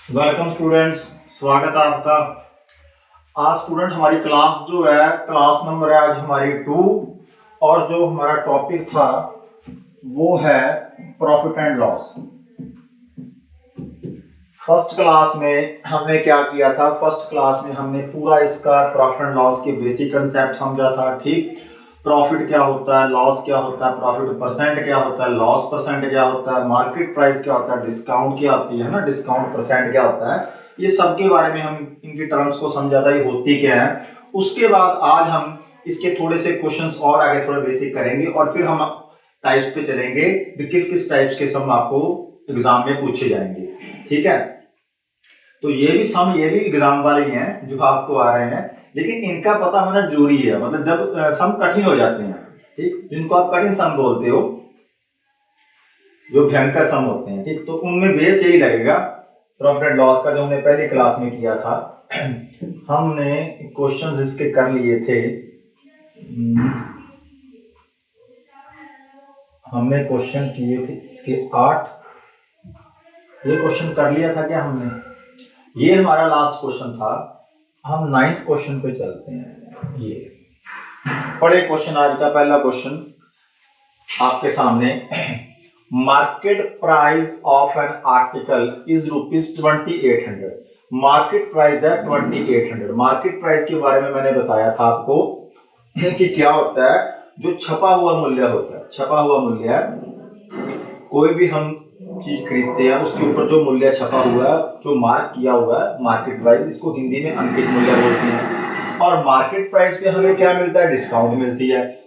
Welcome students, स्वागत है आपका। आज स्टूडेंट हमारी क्लास जो है, क्लास नंबर है आज हमारी 2 और जो हमारा टॉपिक था वो है profit and loss. First class में हमने क्या किया था? फर्स्ट क्लास में हमने पूरा इसका प्रॉफिट एंड लॉस के बेसिक कंसेप्ट समझा था। ठीक, प्रॉफिट क्या होता है, लॉस क्या होता है, प्रॉफिट परसेंट क्या होता है, लॉस परसेंट क्या होता है, मार्केट प्राइस क्या होता है, डिस्काउंट क्या होती है ना, डिस्काउंट परसेंट क्या होता है, ये सब के बारे में हम इनकी टर्म्स को समझा था, ये होती क्या है। उसके बाद आज हम इसके थोड़े से क्वेश्चंस और आगे थोड़े बेसिक करेंगे और फिर हम टाइप्स पे चलेंगे, किस किस टाइप्स के सम आपको एग्जाम में पूछे जाएंगे। ठीक है, तो ये भी एग्जाम वाले ही हैं जो आपको आ रहे हैं, लेकिन इनका पता होना जरूरी है। मतलब जब सम कठिन हो जाते हैं, ठीक, जिनको आप कठिन सम बोलते हो, जो भयंकर सम होते हैं, ठीक, तो उनमें बेस यही लगेगा प्रॉफिट एंड लॉस का, जो हमने पहली क्लास में किया था। हमने क्वेश्चंस इसके कर लिए थे। हमने क्वेश्चन किए थे इसके 8। ये क्वेश्चन कर लिया था क्या हमने? ये हमारा लास्ट क्वेश्चन था। हम 9th क्वेश्चन पे चलते हैं। ये पढ़े क्वेश्चन, आज का पहला क्वेश्चन आपके सामने। Market price of an article is ₹2800। Market price है 2800। मार्केट प्राइस के बारे में मैंने बताया था आपको कि क्या होता है, जो छपा हुआ मूल्य होता है। छपा हुआ मूल्य, कोई भी हम चीज खरीदते हैं उसके ऊपर जो मूल्य छपा हुआ है, जो मार्क किया हुआ है, मार्केट प्राइस, इसको हिंदी में अंकित मूल्य बोलते हैं। और मार्केट प्राइस पे हमें क्या मिलता है? डिस्काउंट मिलती है।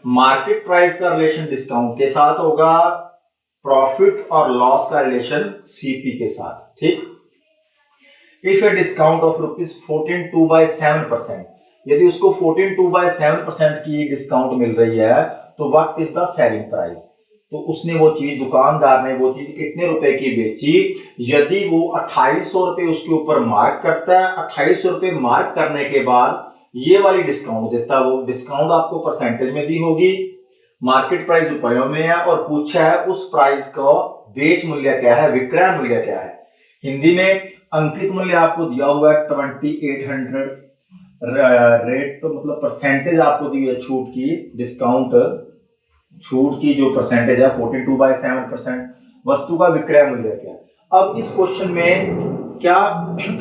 मार्केट प्राइस का रिलेशन डिस्काउंट के साथ होगा, प्रॉफिट और लॉस का रिलेशन सीपी के साथ। ठीक, इफ ए डिस्काउंट ऑफ ₹14.2/7%, यदि उसको 14.2/7% की डिस्काउंट मिल रही है तो what is the selling price? तो उसने वो चीज, दुकानदार ने वो चीज कितने रुपए की बेची? यदि वो 2800 रुपए उसके ऊपर मार्क करता है, 2800 रुपए मार्क करने के बाद ये वाली डिस्काउंट देता है, वो डिस्काउंट आपको परसेंटेज में दी होगी, मार्केट प्राइस रुपयों में है, और पूछा है उस प्राइस का बेच मूल्य क्या है, विक्रय मूल्य क्या है। हिंदी में अंकित मूल्य आपको दिया हुआ है 2800, रेट तो मतलब परसेंटेज आपको दी है छूट की, डिस्काउंट छूट की जो परसेंटेज है 42/7%। वस्तु का विक्रय मूल्य क्या है? अब इस क्वेश्चन में क्या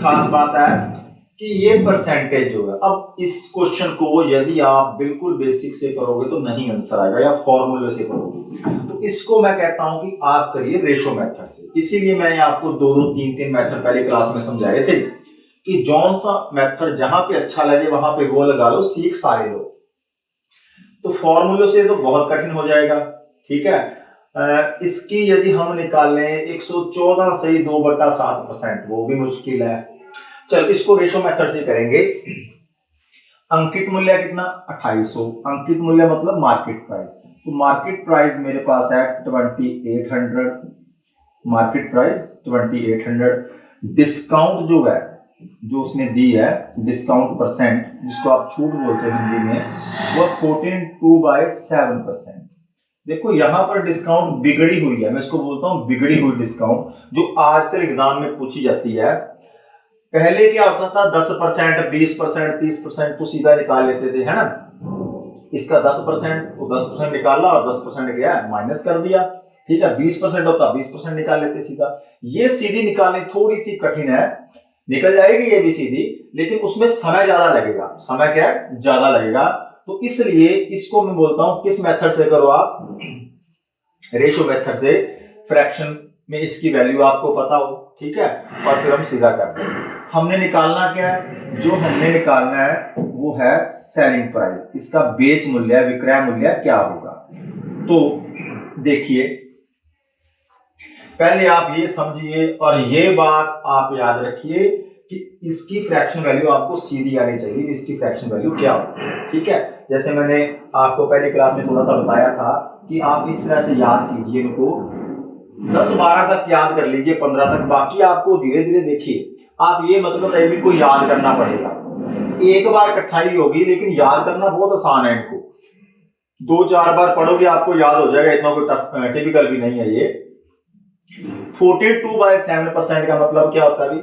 खास बात है कि ये परसेंटेज जो है, अब इस क्वेश्चन को यदि आप बिल्कुल बेसिक से करोगे तो नहीं आंसर आएगा, या फॉर्मूले से करोगे तो इसको मैं कहता हूं कि आप करिए रेशो मेथड से। इसीलिए मैंने आपको 2-2, 3-3 मेथड पहली क्लास में समझाए थे कि जौन सा मेथड जहां पे अच्छा लगे वहां पे वो लगा लो, सीख सारे लो। तो फॉर्मूले से तो बहुत कठिन हो जाएगा। ठीक है, इसकी यदि हम निकाल लें 114 से 2/7%, वो भी मुश्किल है। चल, इसको रेशो मेथड से करेंगे। अंकित मूल्य कितना? 2800। अंकित मूल्य मतलब मार्केट प्राइस। तो मार्केट प्राइस मेरे पास है 2800। Market price 2800। डिस्काउंट जो है, जो उसने दी है, डिस्काउंट परसेंट, जिसको आप छूट बोलते हैं हिंदी में, वो 14.2/7%। देखो यहां पर डिस्काउंट बिगड़ी हुई है, मैं इसको बोलता हूं बिगड़ी हुई डिस्काउंट, जो आजकल एग्जाम में पूछी जाती है। पहले क्या होता था? 10%, 20%, 30% तो सीधा निकाल लेते थे, है ना। इसका 10% तो 10% निकाला और 10% क्या है, माइनस कर दिया। ठीक है, 20% होता 20% निकाल लेते सीधा। ये सीधी निकालनी थोड़ी सी कठिन है, निकल जाएगी ये भी सीधी, लेकिन उसमें समय ज्यादा लगेगा। समय क्या है? ज्यादा लगेगा। तो इसलिए इसको मैं बोलता हूं किस मेथड से करो आप? रेशो मेथड से। फ्रैक्शन में इसकी वैल्यू आपको पता हो, ठीक है, और फिर हम सीधा करते हैं। हमने निकालना क्या है? जो हमने निकालना है वो है सेलिंग प्राइस, इसका बेच मूल्य, विक्रय मूल्य क्या होगा। तो देखिए, पहले आप ये समझिए और ये बात आप याद रखिए कि इसकी फ्रैक्शन वैल्यू आपको सीधी आनी चाहिए, इसकी फ्रैक्शन वैल्यू क्या होती है। ठीक है, जैसे मैंने आपको पहली क्लास में थोड़ा सा बताया था कि आप इस तरह से याद कीजिए, इनको 10-12 तक याद कर लीजिए, 15 तक, बाकी आपको धीरे धीरे देखिए। आप ये मतलब है को याद करना पड़ेगा, एक बार इकट्ठा ही होगी, लेकिन याद करना बहुत आसान है। इनको 2-4 बार पढ़ोगे आपको याद हो जाएगा, इतना कोई टिपिकल भी नहीं है ये। 14/7% का मतलब क्या होता है अभी?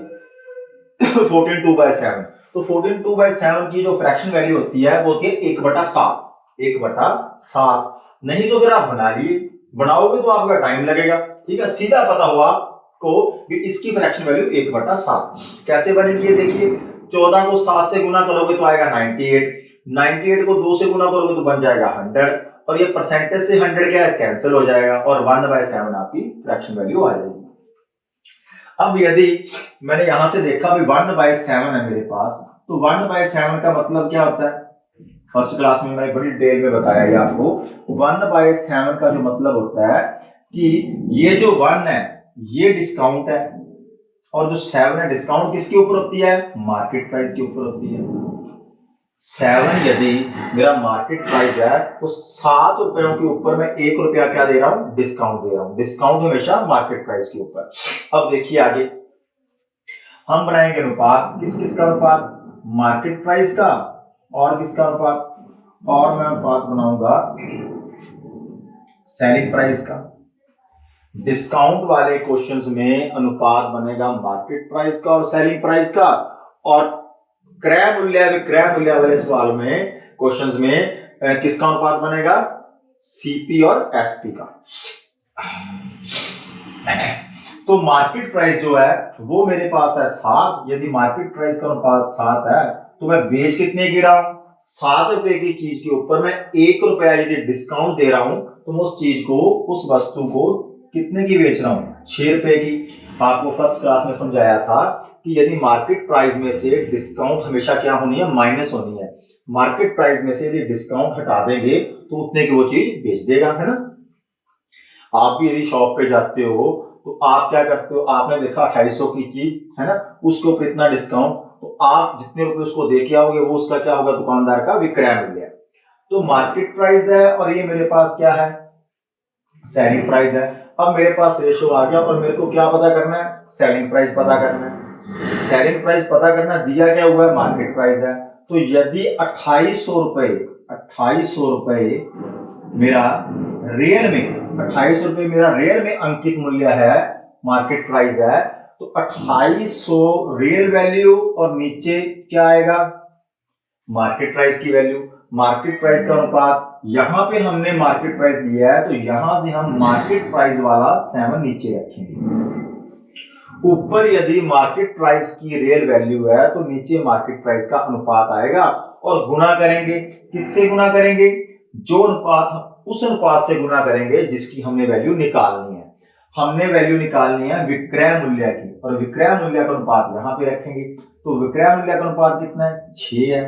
14/7, तो 14/7 की जो फ्रैक्शन वैल्यू होती है वो होती है 1/7, 1/7। नहीं तो फिर आप बना लिए, बनाओगे तो आपका टाइम लगेगा, ठीक है। सीधा पता हुआ आपको कि इसकी फ्रैक्शन वैल्यू 1/7 कैसे बनेगी, ये देखिए। 14 को 7 से गुना करोगे तो आएगा 98, 98 को 2 से गुना करोगे तो बन जाएगा 100, और ये परसेंटेज से 100 क्या है, कैंसिल हो जाएगा, और 1/7 आपकी फ्रैक्शन वैल्यू आ जाएगी। अब यदि मैंने यहां से देखा भी 1/7 है मेरे पास, तो 1/7 का मतलब क्या होता है? फर्स्ट क्लास में मैंने बड़ी डिटेल में बताया ये आपको। 1/7 का जो मतलब होता है कि ये जो 1 है ये डिस्काउंट है, और जो 7 है डिस्काउंट किसके ऊपर होती है? मार्केट प्राइस के ऊपर होती है। 7 यदि मेरा मार्केट प्राइस है तो 7 रुपयों के ऊपर मैं 1 रुपया क्या दे रहा हूं? डिस्काउंट दे रहा हूं। डिस्काउंट हमेशा मार्केट प्राइस के ऊपर। अब देखिए आगे हम बनाएंगे अनुपात, किस किस का अनुपात? मार्केट प्राइस का, और किसका अनुपात? और मैं अनुपात बनाऊंगा सेलिंग प्राइस का। डिस्काउंट वाले क्वेश्चंस में अनुपात बनेगा मार्केट प्राइस का और सेलिंग प्राइस का, और क्रय मूल्य विक्रय मूल्य वाले सवाल में क्वेश्चंस में किसका अनुपात बनेगा? सीपी और एसपी का। तो मार्केट प्राइस जो है वो मेरे पास है 7। यदि मार्केट प्राइस का अनुपात 7 है तो मैं बेच कितने की रहा हूं? 7 रुपए की चीज के ऊपर मैं 1 रुपया यदि डिस्काउंट दे रहा हूं तो मैं उस चीज को, उस वस्तु को कितने की बेच रहा हूं? 6 रुपए की। आपको फर्स्ट क्लास में समझाया था कि यदि मार्केट प्राइस में से डिस्काउंट हमेशा क्या होनी है? माइनस होनी है। मार्केट प्राइस में से यदि डिस्काउंट हटा देंगे तो उतने की वो चीज बेच देगा, है ना। आप भी यदि शॉप पे जाते हो तो आप क्या करते हो? आपने देखा 2800 की चीज है ना, उसके ऊपर इतना डिस्काउंट, तो आप जितने रुपए उसको दे के आओगे वो उसका क्या होगा? दुकानदार का विक्रय मूल्य। तो मार्केट प्राइस है और ये मेरे पास क्या है? सेलिंग प्राइस है। अब मेरे पास रेशो आ गया और मेरे को क्या पता करना है? सेलिंग प्राइस पता करना है। सेलिंग प्राइस पता करना, दिया क्या हुआ है? मार्केट प्राइस है। तो यदि 2800 रुपए मेरा रियल में, 2800 रुपए मेरा रियल में अंकित मूल्य है, मार्केट प्राइस है, तो 2800 रियल वैल्यू और नीचे क्या आएगा? मार्केट प्राइस की वैल्यू। मार्केट प्राइस का अनुपात, यहां पे हमने मार्केट प्राइस दिया है तो यहां से हम मार्केट प्राइस वाला 7 नीचे रखेंगे। ऊपर यदि मार्केट प्राइस की रियल वैल्यू है तो नीचे मार्केट प्राइस का अनुपात आएगा, और गुना करेंगे। किससे गुना करेंगे? जो अनुपात, उस अनुपात से गुना करेंगे जिसकी हमने वैल्यू निकालनी है। हमने वैल्यू निकालनी है विक्रय मूल्य की, और विक्रय मूल्य का अनुपात यहां पे रखेंगे। तो विक्रय मूल्य का अनुपात कितना है? 6 है।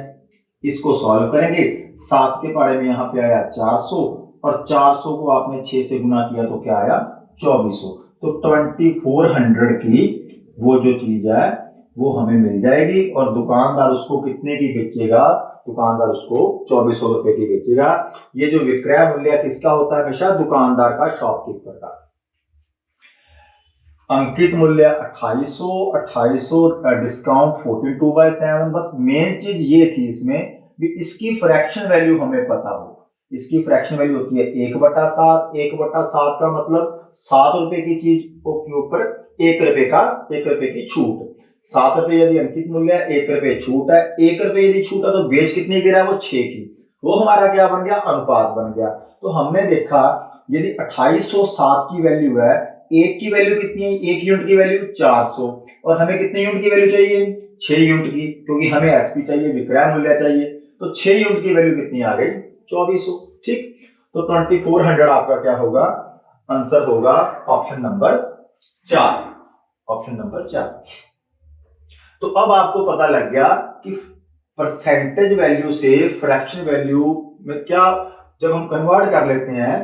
इसको सॉल्व करेंगे, 7 के पारे में यहां पे आया 400, और 400 को आपने 6 से गुना किया तो क्या आया? 2400। तो 2400 की वो जो चीज है वो हमें मिल जाएगी, और दुकानदार उसको कितने की बेचेगा? दुकानदार उसको 2400 रुपए की बेचेगा। ये जो विक्रय मूल्य किसका होता है? हमेशा दुकानदार का, शॉपकीपर का। अंकित मूल्य 2800 डिस्काउंट 42/7। बस मेन चीज ये थी इसमें भी, इसकी फ्रैक्शन वैल्यू हमें पता हो। इसकी फ्रैक्शन वैल्यू होती है 1/7। 1/7 का मतलब 7 रुपए की चीज के ऊपर 1 रुपए की छूट। 7 रुपए यदि अंकित मूल्य है, 1 रुपए छूट है। 1 रुपए यदि छूट है तो बेच कितनी गिरा? वो 6 की। वो हमारा क्या बन गया? अनुपात बन गया। तो हमने देखा यदि 2807 की वैल्यू है, एक की वैल्यू कितनी है? एक यूनिट की वैल्यू 400, और हमें कितने यूनिट की वैल्यू चाहिए? 6 यूनिट की, क्योंकि हमें एसपी चाहिए, विक्रय मूल्य चाहिए। तो 6 यूनिट की वैल्यू कितनी आ गई? 2400। ठीक, तो 2400 आपका क्या होगा? आंसर होगा ऑप्शन नंबर 4। Option number 4। तो अब आपको पता लग गया कि परसेंटेज वैल्यू से फ्रैक्शन वैल्यू में क्या, जब हम कन्वर्ट कर लेते हैं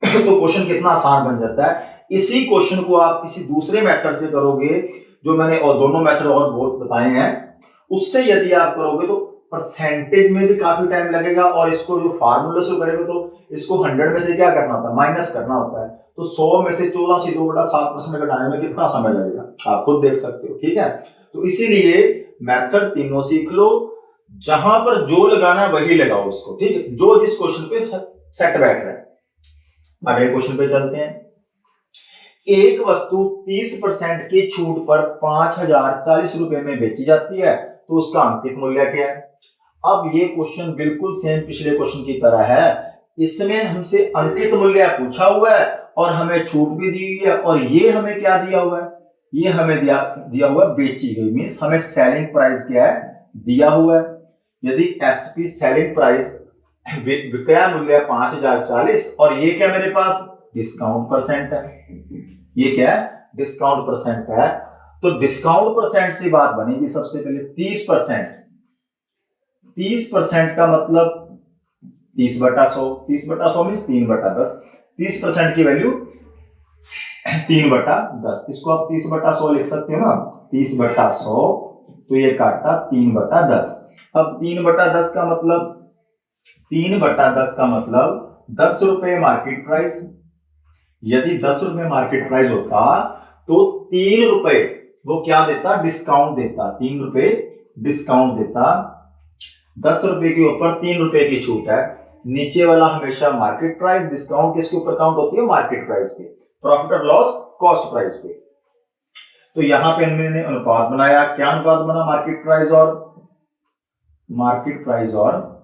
तो क्वेश्चन कितना आसान बन जाता है। इसी क्वेश्चन को आप किसी दूसरे मेथड से करोगे, जो मैंने और दोनों मेथड और बहुत बताए हैं, उससे यदि आप करोगे तो परसेंटेज में भी काफी टाइम लगेगा, और इसको जो फार्मूले से करेंगे तो इसको 100 में से क्या करना होता है? माइनस करना होता है। तो 100 में से 84.7% घटाने में कितना समय लगेगा? आप खुद देख सकते हो। ठीक है, तो इसीलिए मेथड तीनों सीख लो, जहां पर जो लगाना है वही लगाओ उसको। ठीक है, जो जिस क्वेश्चन पे सेट बैठ रहा है। अगले क्वेश्चन पे चलते हैं। एक वस्तु 30% की छूट पर 5040 रुपए में बेची जाती है, तो उसका अंकित मूल्य क्या है। अब ये क्वेश्चन बिल्कुल सेम पिछले क्वेश्चन की तरह है। इसमें हमसे अंकित मूल्य पूछा हुआ है और हमें छूट भी दी हुई है, और ये हमें क्या दिया हुआ है, ये हमें दिया हुआ बेची गई, मीन्स हमें सेलिंग प्राइस क्या है दिया हुआ है। यदि एसपी सेलिंग प्राइस विक्रय मूल्य 5040 और ये क्या मेरे पास डिस्काउंट परसेंट है, ये क्या है डिस्काउंट परसेंट है, तो डिस्काउंट परसेंट से बात बनेगी सबसे पहले 30%। 30% का मतलब 30/100, 30/100 मीन्स 3/10, 30% की वैल्यू 3/10, इसको आप 30/100 लिख सकते हो ना, 30/100, तो ये काटा 3/10। अब 3/10 का मतलब 3/10 का मतलब 10 रुपए मार्केट प्राइस। यदि 10 रुपए मार्केट प्राइस होता तो 3 रुपए वो क्या देता डिस्काउंट देता, 3 रुपए डिस्काउंट देता। 10 रुपए के ऊपर 3 रुपए की छूट है, नीचे वाला हमेशा मार्केट प्राइस, डिस्काउंट किसके ऊपर काउंट होती है मार्केट प्राइस पे, प्रॉफिट और लॉस कॉस्ट प्राइस पे। तो यहां पे मैंने अनुपात बनाया, क्या अनुपात बना मार्केट प्राइस और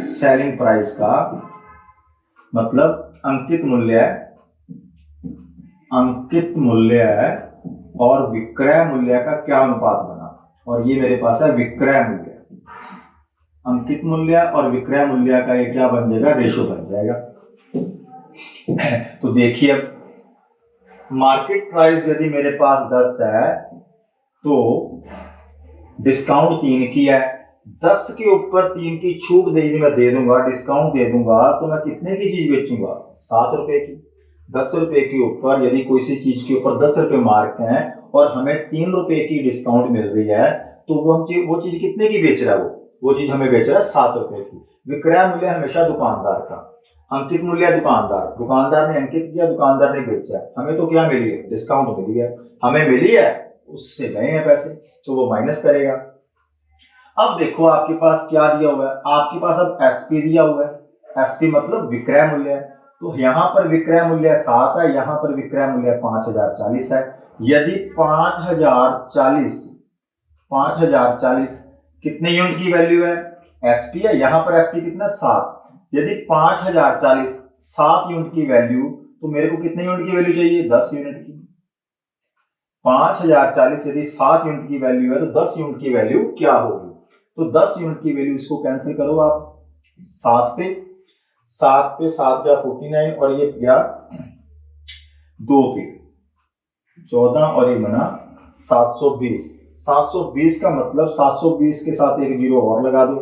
सेलिंग प्राइस का, मतलब अंकित मूल्य और विक्रय मूल्य का क्या अनुपात बना, और ये मेरे पास है विक्रय मूल्य। अंकित मूल्य और विक्रय मूल्य का ये क्या बन जाएगा रेशो बन जाएगा। तो देखिए अब मार्केट प्राइस यदि मेरे पास 10 है तो डिस्काउंट 3 की है, 10 के ऊपर 3 की छूट मैं दे दूंगा, डिस्काउंट दे दूंगा, तो मैं कितने की चीज बेचूंगा 7 रुपए की। 10 रुपए के ऊपर यदि कोई सी चीज के ऊपर 10 रुपए मार्क है और हमें 3 रुपए की डिस्काउंट मिल रही है, तो वो चीज कितने की बेच रहा है, वो चीज हमें बेच रहा है 7 रुपए की। विक्रय मूल्य हमेशा दुकानदार का, अंकित मूल्य दुकानदार ने अंकित किया, दुकानदार ने बेचा, हमें तो क्या मिली है डिस्काउंट मिली है, हमें मिली है, उससे गए हैं पैसे, तो वो माइनस करेगा। अब देखो आपके पास क्या दिया हुआ है, आपके पास अब एसपी दिया हुआ है, एसपी मतलब विक्रय मूल्य है, तो यहां पर विक्रय मूल्य 7 है, यहां पर विक्रय मूल्य 5040 है। यदि 5040 कितने यूनिट की वैल्यू है एसपी है, यहां पर एसपी कितना 7, यदि 5040 7 यूनिट की वैल्यू, तो मेरे को कितने यूनिट की वैल्यू चाहिए 10 यूनिट की। 5040 यदि 7 यूनिट की वैल्यू है तो 10 यूनिट की वैल्यू क्या होगी, तो 10 यूनिट की वैल्यू इसको कैंसिल करो आप, 7 पे 7 गया 49 और ये गया 2 पे 14 और ये बना 720। 720 का मतलब 720 के साथ एक जीरो और लगा दो,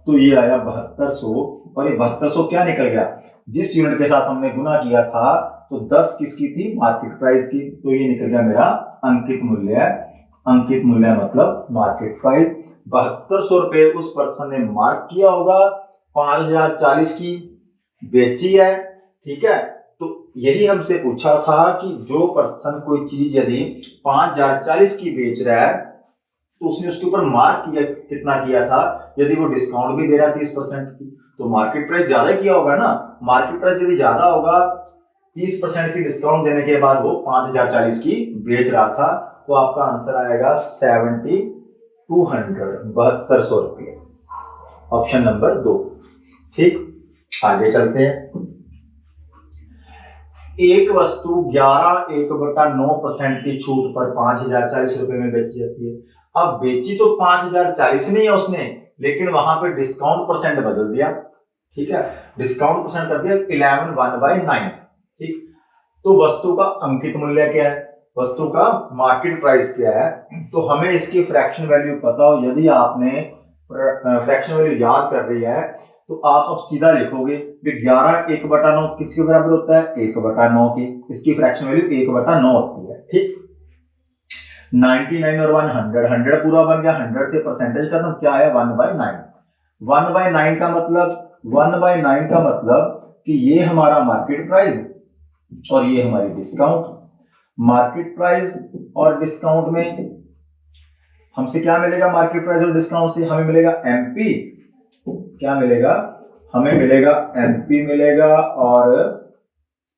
तो ये आया 7200, और ये 7200 क्या निकल गया, जिस यूनिट के साथ हमने गुना किया था तो 10 किसकी थी मार्केट प्राइस की, तो ये निकल गया मेरा अंकित मूल्य। अंकित मूल्य मतलब मार्केट प्राइस 7200 रुपए उस पर्सन ने मार्क किया होगा, 5040 की बेची है, ठीक है। तो यही हमसे पूछा था कि जो पर्सन कोई चीज यदि 5040 की बेच रहा है तो उसने उसके ऊपर मार्क किया कितना किया था, यदि वो डिस्काउंट भी दे रहा है 30% की, तो मार्केट प्राइस ज्यादा किया होगा ना। मार्केट प्राइस यदि ज्यादा होगा 30% की डिस्काउंट देने के बाद वो 5040 की बेच रहा था, तो आपका आंसर आएगा 7200 रुपये, ऑप्शन नंबर 2। ठीक, आगे चलते हैं। एक वस्तु 11.1/9% की छूट पर 5040 रुपए में बेची जाती है। अब बेची तो 5040 नहीं है उसने, लेकिन वहां पे डिस्काउंट परसेंट बदल दिया, ठीक है, डिस्काउंट परसेंट कर दिया 11/9। ठीक, तो वस्तु का अंकित मूल्य क्या है, वस्तु का मार्केट प्राइस क्या है, तो हमें इसकी फ्रैक्शन वैल्यू पता हो, यदि आपने फ्रैक्शन वैल्यू याद कर रही है तो आप अब सीधा लिखोगे कि 11/1/9 किसके बराबर होता है 1/9 की, इसकी फ्रैक्शन वैल्यू 1/9 होती है। ठीक, 99 और 100 पूरा बन गया, 100 से परसेंटेज खत्म, क्या है 1/9। 1/9 का मतलब कि ये हमारा मार्केट प्राइस और ये हमारी डिस्काउंट। मार्केट प्राइस और डिस्काउंट में हमसे क्या मिलेगा, मार्केट प्राइस और डिस्काउंट से हमें मिलेगा एमपी, क्या मिलेगा, हमें मिलेगा एमपी मिलेगा और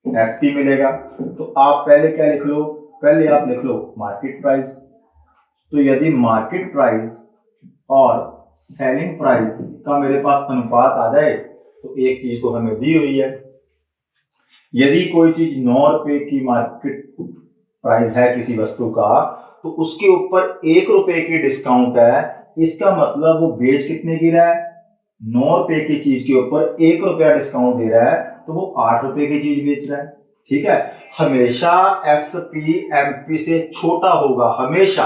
एसपी मिलेगा। तो आप पहले क्या लिख लो, पहले आप लिख लो मार्केट प्राइस। तो यदि मार्केट प्राइस और सेलिंग प्राइस का मेरे पास अनुपात आ जाए तो एक चीज तो हमें दी हुई है, यदि कोई चीज 9 रुपए की मार्केट प्राइस है किसी वस्तु का तो उसके ऊपर 1 रुपए की डिस्काउंट है, इसका मतलब वो बेच कितने की रहा है, 9 रुपए की चीज के ऊपर 1 रुपया डिस्काउंट दे रहा है तो वो 8 रुपए की चीज बेच रहा है। ठीक है, हमेशा एसपी एमपी से छोटा होगा हमेशा।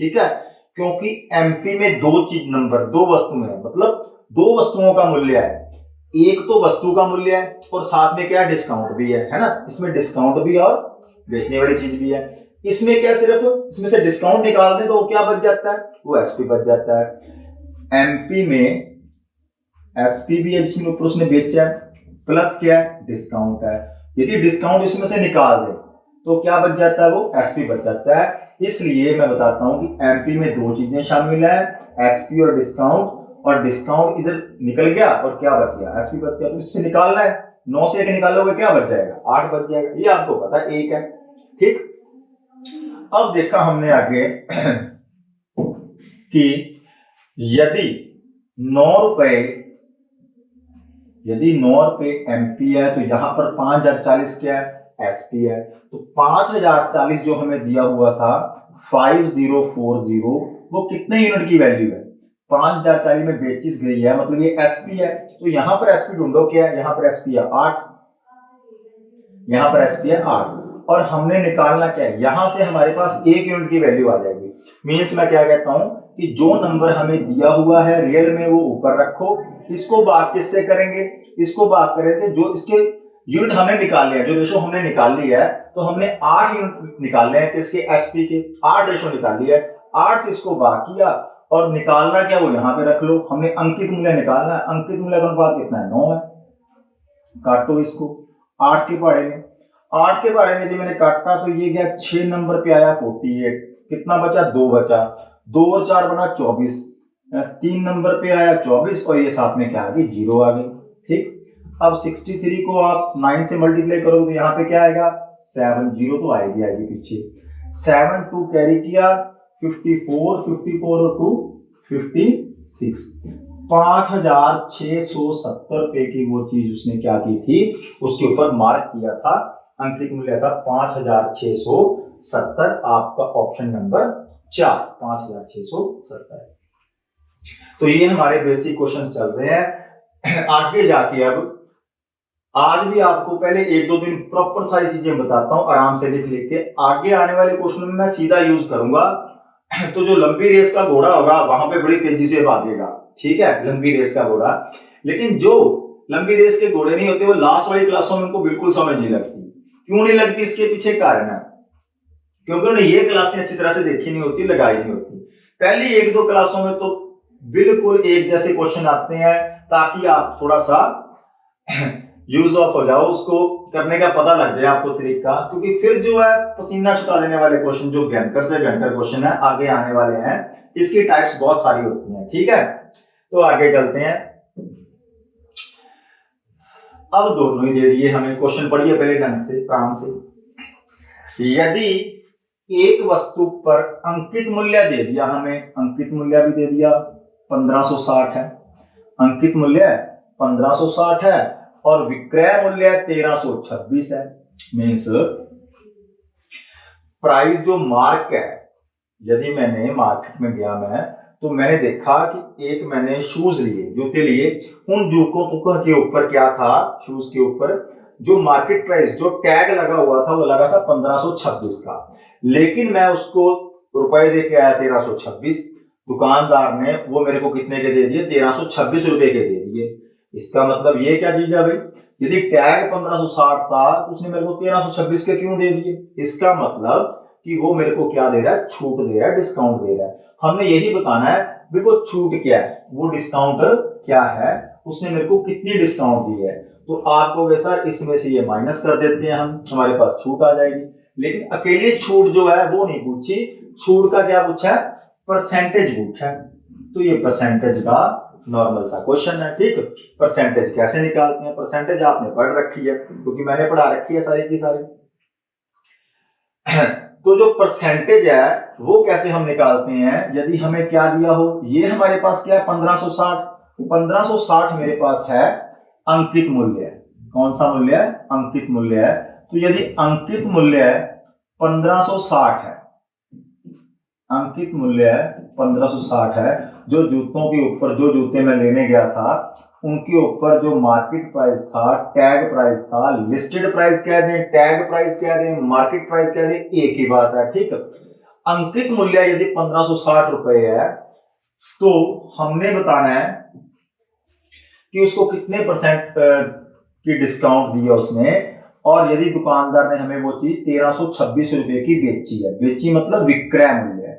ठीक है, क्योंकि एमपी में दो चीज नंबर, दो वस्तुएं हैं, मतलब दो वस्तुओं का मूल्य है, एक तो वस्तु का मूल्य है और साथ में क्या है, डिस्काउंट भी है ना, इसमें डिस्काउंट भी और बेचने वाली चीज भी है। इसमें क्या सिर्फ इसमें से डिस्काउंट निकाल दें तो वो क्या बच जाता है, वो एसपी बच जाता है। एमपी में एसपी भी है जिसमें ऊपर उसने बेचा है, प्लस क्या है, डिस्काउंट है। यदि डिस्काउंट इसमें से निकाल दे तो क्या बच जाता है, वो एसपी बच जाता है। इसलिए मैं बताता हूं कि एमपी में दो चीजें शामिल है, एसपी और डिस्काउंट, और डिस्काउंट इधर निकल गया और क्या बच गया, एसपी बच गया। तो इससे निकालना है, 9 से 1 निकालोगे क्या बच जाएगा, 8 बच जाएगा, ये आपको पता है 1 है। ठीक, अब देखा हमने आगे कि यदि 9 रुपए एमपी है तो यहां पर 5040 क्या है, एसपी है। तो 5040 जो हमें दिया हुआ था 5040, वो कितने यूनिट की वैल्यू है, 5040 में बेचिस गई है, मतलब ये एसपी है। तो यहां पर एसपी ढूंढो क्या है, यहां पर एसपी है 8, यहां पर एसपी है 8, और हमने निकालना क्या है, यहां से हमारे पास 1 यूनिट की वैल्यू आ जाएगी। मीन्स मैं क्या कहता हूं कि जो नंबर हमें दिया हुआ है रियल में वो ऊपर रखो, इसको भाग किससे करेंगे, इसको भाग करेंगे जो इसके यूनिट हमने निकाल लिया, जो रेशो हमने निकाल ली है, तो हमने 8 यूनिट निकालने हैं किसके, एसपी के, 8 रेशो निकाल लिया है, 8 से इसको भाग किया और निकालना क्या, वो यहां पे रख लो। हमने अंकित मूल्य निकालना है, अंकित मूल्य का अनुपात कितना है, 9 है। काटो इसको 8 के पहाड़े में, 8 के पहाड़े में यदि मैंने काटा तो ये गया 6 नंबर पे आया 48, कितना बचा, 2 बचा, 2 और 4 बना 24, 3 नंबर पे आया 24 और ये साथ में क्या आ गई, 0 आ गई। ठीक, अब 63 को आप 9 से मल्टीप्लाई करोगे तो यहाँ पे क्या आएगा, 7, 0 तो आएगी पीछे, 7 2 कैरी किया, 54 और 2 56, 5670 रुपए की वो चीज उसने क्या की थी, उसके ऊपर मार्क किया था, अंकित मूल्य था 5670, आपका ऑप्शन नंबर 4 5670। तो ये हमारे बेसिक क्वेश्चंस चल रहे हैं। आगे जाके अब आज भी आपको पहले 1-2 दिन प्रॉपर सारी चीजें बताता हूं, आराम से लिख के, आगे आने वाले क्वेश्चन में मैं सीधा यूज करूंगा। तो जो लंबी रेस का घोड़ा होगा वहां पे बड़ी तेजी से भागेगा, ठीक है, लंबी रेस का घोड़ा। लेकिन जो लंबी रेस के घोड़े नहीं होते वो लास्ट वाली क्लासों में उनको बिल्कुल समझ नहीं लगती। क्यों नहीं लगती, इसके पीछे कारण है, क्योंकि उन्हें ये क्लासें अच्छी तरह से देखी नहीं होती, लगाई नहीं होती। पहली 1-2 क्लासों में तो बिल्कुल एक जैसे क्वेश्चन आते हैं ताकि आप थोड़ा सा यूज ऑफ हो जाओ, उसको करने का पता लग जाए आपको तरीका, क्योंकि फिर जो है पसीना छुटा देने वाले क्वेश्चन, जो भयंकर से भयंकर क्वेश्चन है आगे आने वाले हैं, इसकी टाइप्स बहुत सारी होती हैं। ठीक है, तो आगे चलते हैं। अब दोनों ही दे दिए हमें, क्वेश्चन पढ़िए पहले ढंग से, काम से। यदि एक वस्तु पर अंकित मूल्य दे दिया हमें, अंकित मूल्य भी दे दिया 1560 है, अंकित मूल्य 1560 है और विक्रय मूल्य 1326 है। मीन्स प्राइस जो मार्क है, यदि मैंने मार्केट में गया मैं तो मैंने देखा कि एक मैंने शूज लिए, जूते लिए, उन जूतों के ऊपर क्या था, शूज के ऊपर जो मार्केट प्राइस, जो टैग लगा हुआ था वो लगा था 1526 का, लेकिन मैं उसको रुपए दे के आया 1326, दुकानदार ने वो मेरे को कितने के दे दिए, 1326 रुपए के दे दिए। इसका मतलब ये क्या चीज है भाई, यदि टैग 1560 था तो उसने मेरे को 1326 के क्यों दे दिए, इसका मतलब कि वो मेरे को क्या दे रहा है, छूट दे रहा है, डिस्काउंट दे रहा है। हमने यही बताना है भी वो छूट क्या है, वो डिस्काउंट क्या है, उसने मेरे को कितनी डिस्काउंट दी है। तो आप कहोगे सर इसमें से ये माइनस कर देते हैं हम, हमारे पास छूट आ जाएगी, लेकिन अकेली छूट जो है वो नहीं पूछी, छूट का क्या पूछा है, परसेंटेज पूछा है। तो ये परसेंटेज का नॉर्मल सा क्वेश्चन है, ठीक। परसेंटेज कैसे निकालते हैं, परसेंटेज आपने पढ़ रखी है क्योंकि मैंने पढ़ा रखी है सारी की सारी। तो जो परसेंटेज है वो कैसे हम निकालते हैं, यदि हमें क्या दिया हो, ये हमारे पास क्या है 1560, 1560 मेरे पास है अंकित मूल्य। कौन सा मूल्य है, अंकित मूल्य है। तो यदि अंकित मूल्य 1560 है, अंकित मूल्य 1560 है, जो जूतों के ऊपर, जो जूते मैं लेने गया था उनके ऊपर जो मार्केट प्राइस था, टैग प्राइस था, लिस्टेड प्राइस कह दें, टैग प्राइस कह दें, मार्केट प्राइस कह दें, एक ही बात है, ठीक है। अंकित मूल्य यदि 1560 रुपए है तो हमने बताना है कि उसको कितने परसेंट की डिस्काउंट दिया उसने, और यदि दुकानदार ने हमें वो चीज 1326 रुपए की बेची है, बेची मतलब विक्रय मूल्य है,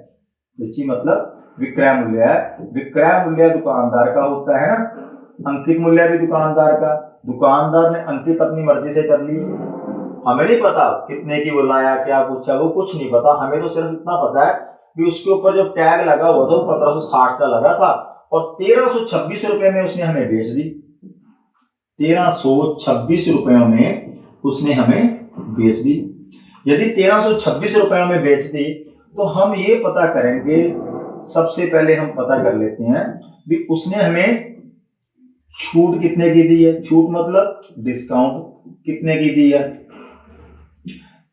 बेची मतलब विक्रय मूल्य है। विक्रय मूल्य दुकानदार का होता है ना, अंकित मूल्य भी दुकानदार का। दुकानदार ने अंकित अपनी मर्जी से कर ली, हमें नहीं पता कितने की वो लाया, क्या पूछा, वो कुछ नहीं पता, हमें तो सिर्फ इतना पता है कि उसके ऊपर जो टैग लगा हुआ था 1560 का लगा था और 1326 रुपए में उसने हमें बेच दी, 1326 रुपयों में उसने हमें बेच दी। यदि 1326 रुपयों में बेच दी तो हम ये पता करेंगे, सबसे पहले हम पता कर लेते हैं भी उसने हमें छूट कितने की दी है, छूट मतलब डिस्काउंट कितने की दी है।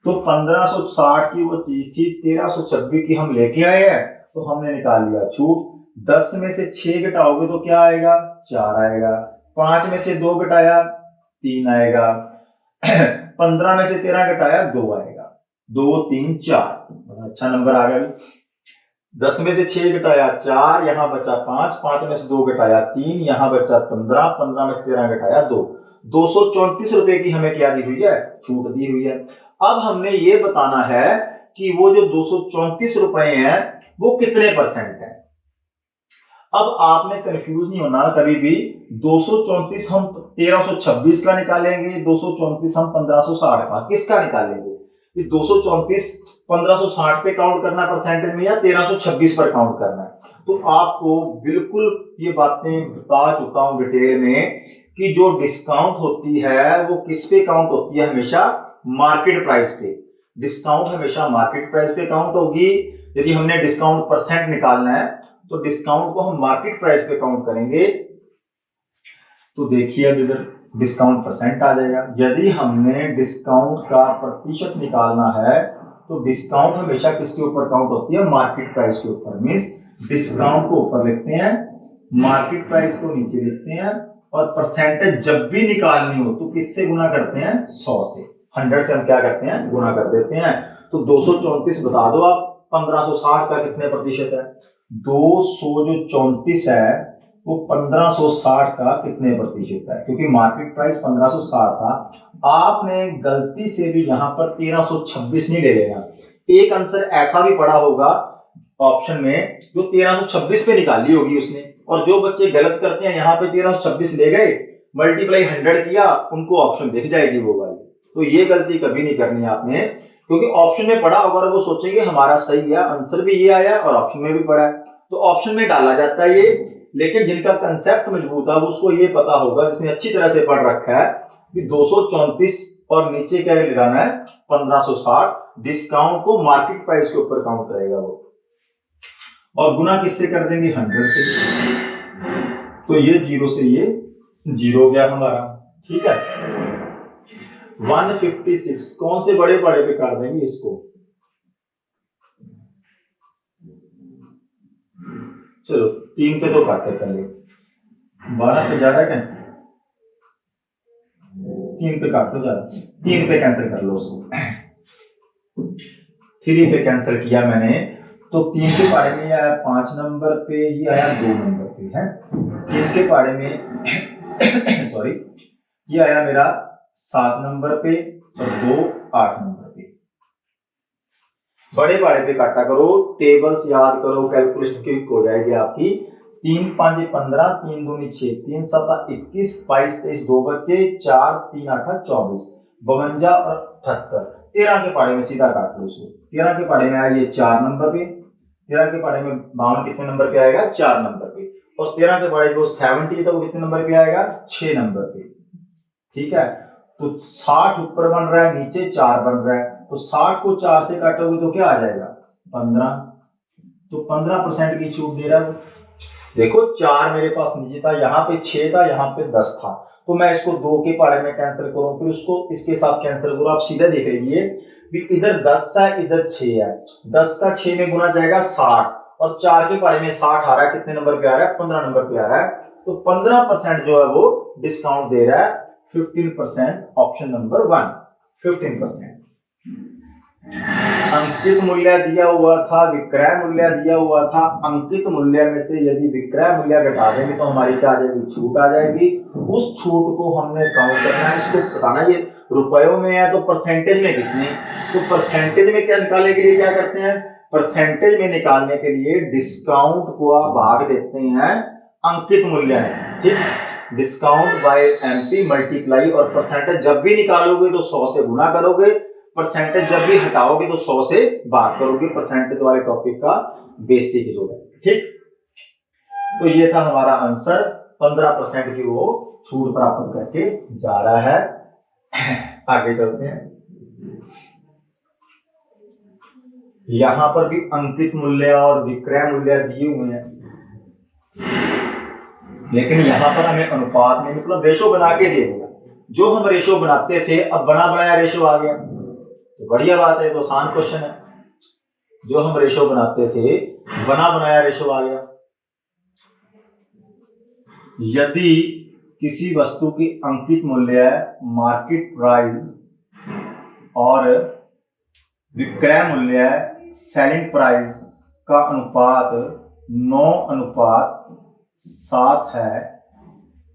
तो 1560 की वो चीज थी, 1326 की हम लेके आए हैं तो हमने निकाल लिया छूट। 10 में से 6 घटाओगे तो क्या आएगा, 4 आएगा। 5 में से 2 घटाया 3 आएगा। 15 में से 13 घटाया 2 आएगा, 2 3 4, अच्छा नंबर आ गया। 10 में से 6 घटाया 4, यहां बचा 5, 5 में से 2 घटाया 3, यहां बचा 15, 15 में से 13 घटाया 2, 234 रुपए की हमें क्या दी हुई है, छूट दी हुई है। अब हमने ये बताना है कि वो जो 234 रुपए हैं वो कितने परसेंट है। अब आपने कंफ्यूज नहीं होना कभी भी, 234 हम 1326 का निकालेंगे, 234 हम 1560 का, किसका निकालेंगे, 234 1560 पे काउंट करना परसेंटेज में या 1326 पर काउंट करना है। तो आपको बिल्कुल ये बातें बता चुका हूं डिटेल में कि जो डिस्काउंट होती है वो किस पे काउंट होती है, हमेशा मार्केट प्राइस पे। डिस्काउंट हमेशा मार्केट प्राइस पे काउंट होगी। यदि हमने डिस्काउंट परसेंट निकालना है तो डिस्काउंट को हम मार्केट प्राइस पे काउंट करेंगे। तो देखिए अब इधर डिस्काउंट परसेंट आ जाएगा। यदि हमने डिस्काउंट का प्रतिशत निकालना है तो डिस्काउंट हमेशा किसके ऊपर काउंट होती है, मार्केट प्राइस के ऊपर। मींस डिस्काउंट को ऊपर लिखते हैं, मार्केट प्राइस को नीचे लिखते हैं, और परसेंटेज जब भी निकालनी हो तो किससे गुना करते हैं, 100 से। 100 से हम क्या करते हैं, गुना कर देते हैं। तो 234 बता दो आप 1560 का कितने प्रतिशत है, 234 है वो 1560 का कितने प्रतिशत है, क्योंकि मार्केट प्राइस 1560 था। आपने गलती से भी यहां पर 1326 नहीं ले लेना। एक आंसर ऐसा भी पड़ा होगा ऑप्शन में जो 1326 पे निकाली होगी उसने, और जो बच्चे गलत करते हैं यहाँ पे 1326 ले गए, मल्टीप्लाई 100 किया, उनको ऑप्शन दिख जाएगी वो वाली। तो ये गलती कभी नहीं करनी आपने, क्योंकि ऑप्शन में पड़ा होगा और वो सोचेंगे हमारा सही है, आंसर भी ये आया और ऑप्शन में भी पड़ा है, तो ऑप्शन में डाला जाता है ये। लेकिन जिनका कंसेप्ट मजबूत है उसको ये पता होगा, जिसने अच्छी तरह से पढ़ रखा है कि 234 और नीचे क्या लगाना है, 1560। डिस्काउंट को मार्केट प्राइस के ऊपर काउंट करेगा वो, और गुना किससे कर देंगे, 100 से। तो ये 0 से ये 0 हो गया हमारा, ठीक है। 156 कौन से बड़े बड़े पे काट देंगे इसको, चलो 3 पे तो काटे पहले, 12 पे जा रहा है क्या, 3 पे काट लो ज्यादा, 3 पे कैंसिल कर लो उसको। 3 पे कैंसिल किया मैंने, तो 3 के पारे में आया 5 नंबर पे, ये आया 2 नंबर पे है। 3 के पारे में सॉरी ये आया मेरा 7 नंबर पे और 2 8 नंबर पे। बड़े बाड़े पे काटा करो, टेबल्स याद करो, कैलकुलेशन क्विक हो जाएगी आपकी। 3 5 15, 3 दूनी 6, 3 7 21, 22 23 2 बच्चे, 4 3 8 24, 52 और 78। 13 के पाड़े में सीधा काट लो उसको। 13 के पाड़े में आया ये 4 नंबर पे, 13 के पाड़े में 52 कितने नंबर पे आएगा, 4 नंबर पे, और 13 के बड़े जो 70 तो वो कितने नंबर पे आएगा, 6 नंबर पे। ठीक है, तो 60 ऊपर बन रहा है, नीचे 4 बन रहा है, तो 60 को 4 से काटोगे तो क्या आ जाएगा, 15। तो 15% की छूट दे रहा है। देखो 4 मेरे पास नीचे था, यहाँ पे 6 था, यहाँ पे 10 था, तो मैं इसको 2 के पारे में कैंसिल करूं, फिर उसको इसके साथ कैंसिल करूं। आप सीधा देख लीजिए, इधर 10 है, इधर 6 है, 10 का 6 में गुना जाएगा 60, और 4 के पारे में 60 आ रहा है, कितने नंबर पे आ रहा है, 15 नंबर पे आ रहा है। तो 15% जो है वो डिस्काउंट दे रहा है, 15%, ऑप्शन नंबर 1, 15%। अंकित मूल्य दिया हुआ था, विक्रय मूल्य दिया हुआ था, अंकित मूल्य में से यदि विक्रय मूल्य घटा देंगे तो हमारी क्या आ जाएगी, छूट आ जाएगी। उस छूट को हमने काउंट करना है, इसको बताना, ये रुपयों में है तो परसेंटेज में कितनी, तो परसेंटेज में क्या निकालने के लिए क्या करते हैं, परसेंटेज में निकालने के लिए डिस्काउंट को आप भाग देते हैं अंकित मूल्य में, ठीक, डिस्काउंट बाय एमपी मल्टीप्लाई, और परसेंटेज जब भी निकालोगे तो 100 से गुना करोगे, परसेंटेज जब भी हटाओगे तो 100 से भाग करोगे। परसेंटेज वाले टॉपिक का बेसिक जो है, ठीक। तो ये था हमारा आंसर, 15% की वो छूट प्राप्त करके जा रहा है। आगे चलते हैं, यहां पर भी अंकित मूल्य और विक्रय मूल्य दिए हुए हैं, लेकिन यहां पर हमें अनुपात में मतलब रेशो बना के दे दिया। जो हम रेशो बनाते थे, अब बना बनाया रेशो आ गया, तो बढ़िया बात है, तो आसान क्वेश्चन है। जो हम रेशो बनाते थे, बना बनाया रेशो आ गया। यदि किसी वस्तु की अंकित मूल्य, मार्केट प्राइस, और विक्रय मूल्य, सेलिंग प्राइस का अनुपात 9:7 है,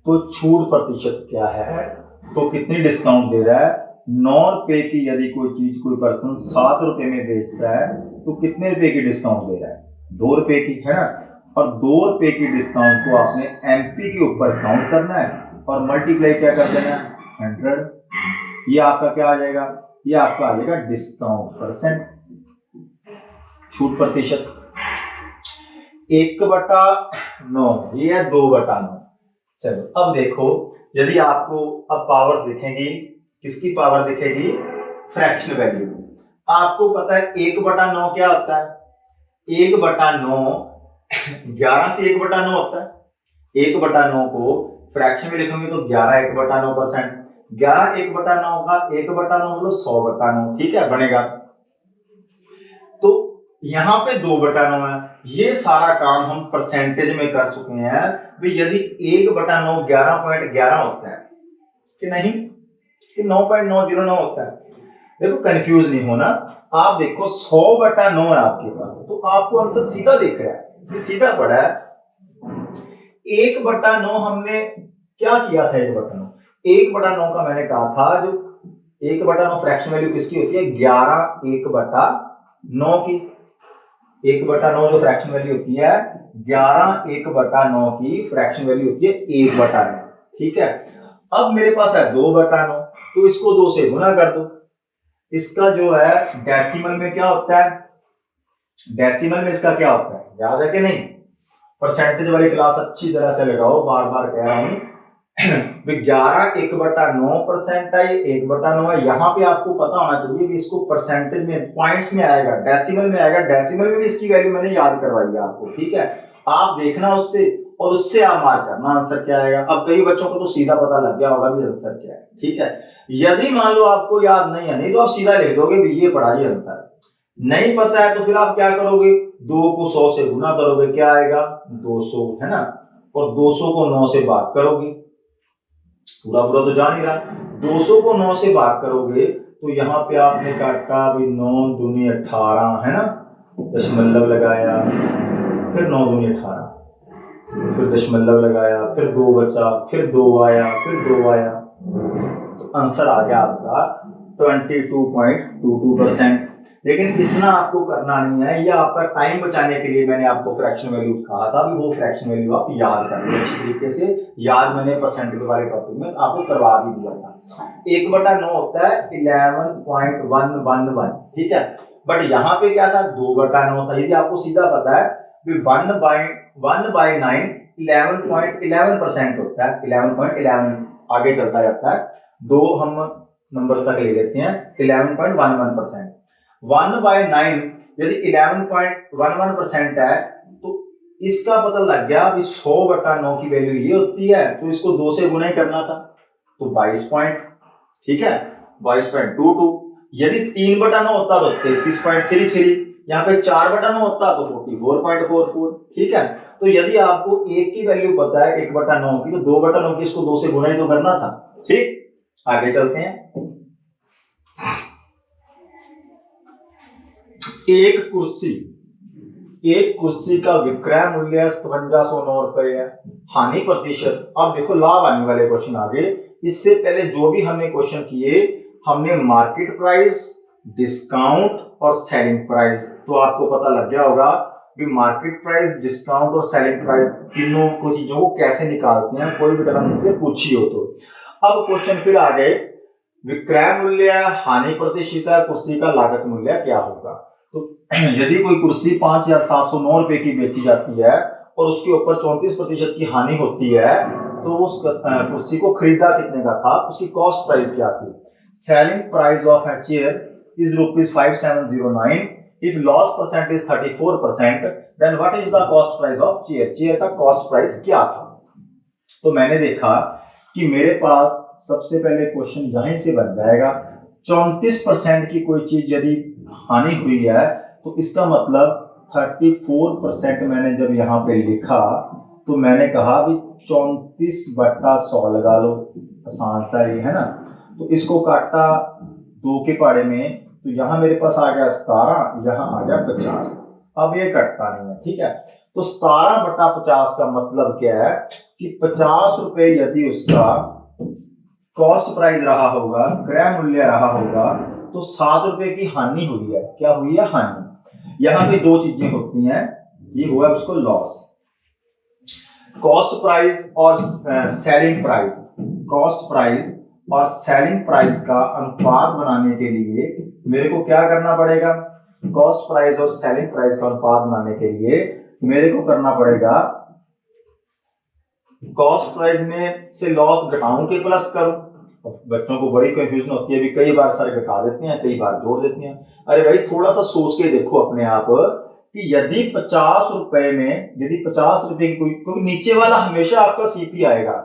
तो छूट प्रतिशत क्या है, तो कितनी डिस्काउंट दे रहा है। 9 रुपए की यदि कोई चीज कोई पर्सन 7 रुपए में बेचता है, तो कितने रुपए की डिस्काउंट दे रहा है, 2 रुपए की, है ना। और 2 रुपए की डिस्काउंट को आपने एमपी के ऊपर काउंट करना है और मल्टीप्लाई क्या कर देना है, 100। ये आपका क्या आ जाएगा, ये आपका आ जाएगा डिस्काउंट परसेंट, छूट प्रतिशत। 1/9, ये है 2/9। चलो अब देखो, यदि आपको अब पावर्स दिखेंगी, किसकी पावर दिखेगी, फ्रैक्शन वैल्यू। आपको पता है 1/9 क्या होता है, 1/9 11 से 1/9 होता है। 1/9 को फ्रैक्शन में लिखेंगे तो 11 1/9%, 11 1/9 का 1/9 मतलब 100/9, ठीक है, बनेगा। तो यहां पे 2/9 है। ये सारा काम हम परसेंटेज में कर चुके हैं। यदि 1/9 11.11 होता है कि नहीं, कि 9.909 होता है, देखो कंफ्यूज नहीं होना। आप देखो 100/9 है आपके पास, तो आपको आंसर सीधा दिख रहा है, ये सीधा पड़ा है। 1/9 हमने क्या किया था, 1/9 का मैंने कहा था, जो 1/9 फ्रैक्शन वैल्यू किसकी होती है, 11 1/9 की। 1/9 जो फ्रैक्शन वैल्यू होती है, 11 1/9 की फ्रैक्शन वैल्यू होती है 1/9, ठीक है। अब मेरे पास है 2/9, तो इसको 2 से गुना कर दो। इसका जो है डेसिमल में क्या होता है, डेसिमल में इसका क्या होता है, याद है कि नहीं। परसेंटेज वाली क्लास अच्छी तरह से लगाओ, बार बार कह रहा हूं। 11 1/9% है, ये 1/9 है। यहाँ पे आपको पता होना चाहिए कि इसको परसेंटेज में, पॉइंट्स में आएगा, डेसिमल में आएगा। डेसिमल में भी इसकी वैल्यू मैंने याद करवाई है आपको, ठीक है। आप देखना उससे, और उससे आप मार्क करना आंसर क्या आएगा। अब कई बच्चों को तो सीधा पता लग गया होगा भी आंसर क्या है, ठीक है। यदि मान लो आपको याद नहीं है, नहीं तो आप सीधा लिख दोगे भी ये पढ़ा ये आंसर। नहीं पता है तो फिर आप क्या करोगे, 2 को 100 से गुना करोगे, क्या आएगा 200, है ना। और 200 को 9 से भाग करोगे, पूरा पूरा तो जान ही रहा। 200 को 9 से भाग करोगे तो यहाँ पे आपने काटा भी 9 दूनी 18, है ना, दशमलव लगाया, फिर 9 दूनी 18, फिर दशमलव लगाया, फिर 2 बचा, फिर 2 आया, फिर 2 आया, तो आंसर आ गया आपका 22.22%। लेकिन इतना आपको करना नहीं है, ये आपका टाइम बचाने के लिए मैंने आपको फ्रैक्शन वैल्यू कहा था, भी वो फ्रैक्शन वैल्यू आप याद कर लो अच्छी तरीके से। याद मैंने परसेंटेज वाले टॉपिक में आपको करवा भी दिया था। 1/9 होता है 11.111, ठीक है। बट यहाँ पे क्या था, 2/9 था। यदि आपको सीधा पता है 1/9 11.11% होता है, 11.11 आगे चलता जाता है, दो हम नंबर्स तक ले लेते हैं, 11.11%। 1/9 यदि 11.11% है तो इसका पता लग गया अभी 100/9 की वैल्यू ये होती है, तो इसको 2 से गुना ही करना था, तो 22 पॉइंट, ठीक है, 22.22। यदि 3/9 होता तो 33.33, यहाँ पे 4/9 होता तो 44.44, ठीक है। तो यदि आपको एक की वैल्यू पता है 1/9 की, तो 2/9 की इसको 2 से गुना ही तो करना था, ठीक। आगे चलते हैं। एक कुर्सी का विक्रय मूल्य 5709 रुपए है, हानि प्रतिशत। अब देखो लाभ आने वाले क्वेश्चन आगे। इससे पहले जो भी हमने क्वेश्चन किए, हमने मार्केट प्राइस, डिस्काउंट और सेलिंग प्राइस, तो आपको पता लग गया होगा कि मार्केट प्राइस, डिस्काउंट और सेलिंग प्राइस तीनों को चीजों को कैसे निकालते हैं, कोई भी तरह से पूछी हो तो। अब क्वेश्चन फिर आ गए, विक्रय मूल्य, हानि प्रतिशत, कुर्सी का लागत मूल्य क्या होगा। तो यदि कोई कुर्सी 5,709 रुपए की बेची जाती है और उसके ऊपर 34% की हानि होती है, तो उस कुर्सी को खरीदा कितने का था, उसकी कॉस्ट प्राइस क्या थी। Selling price of a chair is ₹5709। If loss percent is 34%, then what is the cost price of chair. Chair का कॉस्ट प्राइस क्या था। तो मैंने देखा कि मेरे पास सबसे पहले क्वेश्चन यहीं से बन जाएगा। 34% की कोई चीज यदि हानि हुई है तो इसका मतलब 34% मैंने जब यहाँ पे लिखा तो मैंने कहा भी 34/100 लगा लो, आसान सा ही है ना। तो इसको काटा 2 के पाड़े में, तो यहाँ मेरे पास आ गया 17, यहाँ आ गया 50। अब ये कटता नहीं है, ठीक है। तो 17/50 का मतलब क्या है कि 50 रुपए यदि उसका कॉस्ट प्राइस रहा होगा, क्रय मूल्य रहा होगा, तो 7 रुपए की हानि हुई है। क्या हुई है, हानि। यहाँ पे दो चीजें होती हैं, ये हुआ उसको लॉस। कॉस्ट प्राइस और सेलिंग प्राइस, कॉस्ट प्राइस और सेलिंग प्राइस का अनुपात बनाने के लिए मेरे को क्या करना पड़ेगा। कॉस्ट प्राइस और सेलिंग प्राइस का अनुपात बनाने के लिए मेरे को करना पड़ेगा, कॉस्ट प्राइस में से लॉस घटाऊं के प्लस करूं। बच्चों को बड़ी कंफ्यूजन होती है, भी कई बार सर घटा देते हैं, कई बार जोड़ देते हैं। अरे भाई थोड़ा सा सोच के देखो अपने आप कि यदि 50 रुपए में, यदि 50 रुपए की कोई, क्योंकि नीचे वाला हमेशा आपका सीपी आएगा,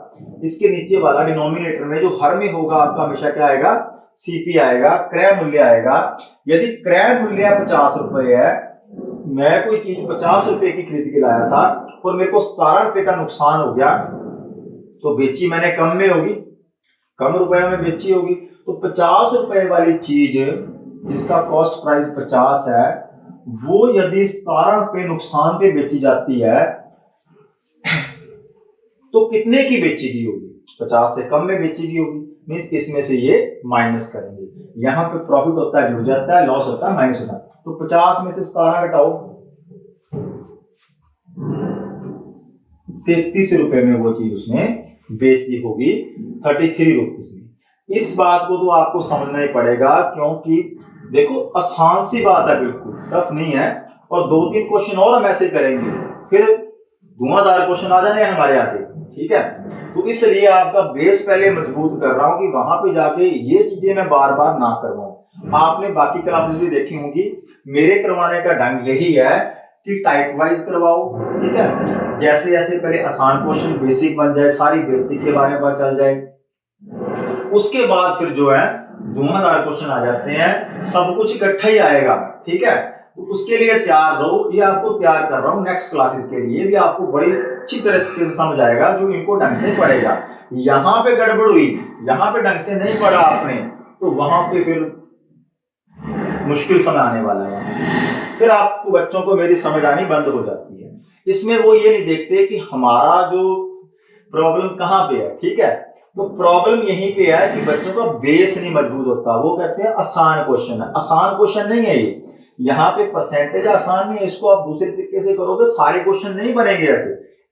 इसके नीचे वाला डिनोमिनेटर में जो हर में होगा आपका हमेशा क्या आएगा, सीपी आएगा, क्रय मूल्य आएगा। यदि क्रय मूल्य 50 रुपए है, मैं कोई चीज 50 रुपए की खरीद के लाया था और मेरे को 17 रुपए का नुकसान हो गया, तो बेची मैंने कम में होगी, कम रुपए में बेची होगी। तो 50 रुपए वाली चीज जिसका कॉस्ट प्राइस 50 है, वो यदि 17 रुपए नुकसान पे बेची जाती है तो कितने की बेची गई होगी, 50 से कम में बेची गई होगी। मींस इसमें से ये माइनस करेंगे, यहाँ पे प्रॉफिट होता है जुड़ जाता है, लॉस होता है माइनस होता है। तो 50 में से 17 घटाओ, 33 रुपए में वो चीज उसने बेच दी होगी 33 रुपीज में। इस बात को तो आपको समझना ही पड़ेगा, क्योंकि देखो आसान सी बात है, बिल्कुल टफ नहीं है। और 2-3 क्वेश्चन और हम ऐसे करेंगे, फिर धुआंधार क्वेश्चन आ जाने हमारे आगे, ठीक है। तो इसलिए आपका बेस पहले मजबूत कर रहा हूं कि वहां पे जाके ये चीजें मैं बार बार ना करवाऊं। आपने बाकी क्लासेस भी देखी होंगी, मेरे करवाने का ढंग यही है कि टाइप वाइज करवाओ, ठीक है। जैसे जैसे पहले आसान क्वेश्चन बेसिक बन जाए, सारी बेसिक के बारे में पता चल जाए, उसके बाद फिर जो है धुआंधार क्वेश्चन आ जाते हैं, सब कुछ इकट्ठा ही आएगा, ठीक है। तो उसके लिए तैयार रहो, ये आपको तैयार कर रहा हूं नेक्स्ट क्लासेस के लिए भी, आपको बड़ी अच्छी तरह से समझ आएगा जो इनको ढंग से पढ़ेगा। यहाँ पे गड़बड़ हुई, यहाँ पे ढंग से नहीं पढ़ा आपने, तो वहां पे फिर मुश्किल समय आने वाला है, फिर आपको बच्चों को मेरी समझ आनी बंद हो जाती है। इसमें वो ये नहीं देखते कि हमारा जो प्रॉब्लम कहाँ पे है, ठीक है। तो प्रॉब्लम यहीं पे है कि बच्चों का बेस नहीं मजबूत होता। वो कहते हैं आसान क्वेश्चन है, आसान क्वेश्चन नहीं है ये। यहाँ पे परसेंटेज आसान नहीं है, इसको आप दूसरे तरीके से करोगे सारे क्वेश्चन नहीं बनेंगे।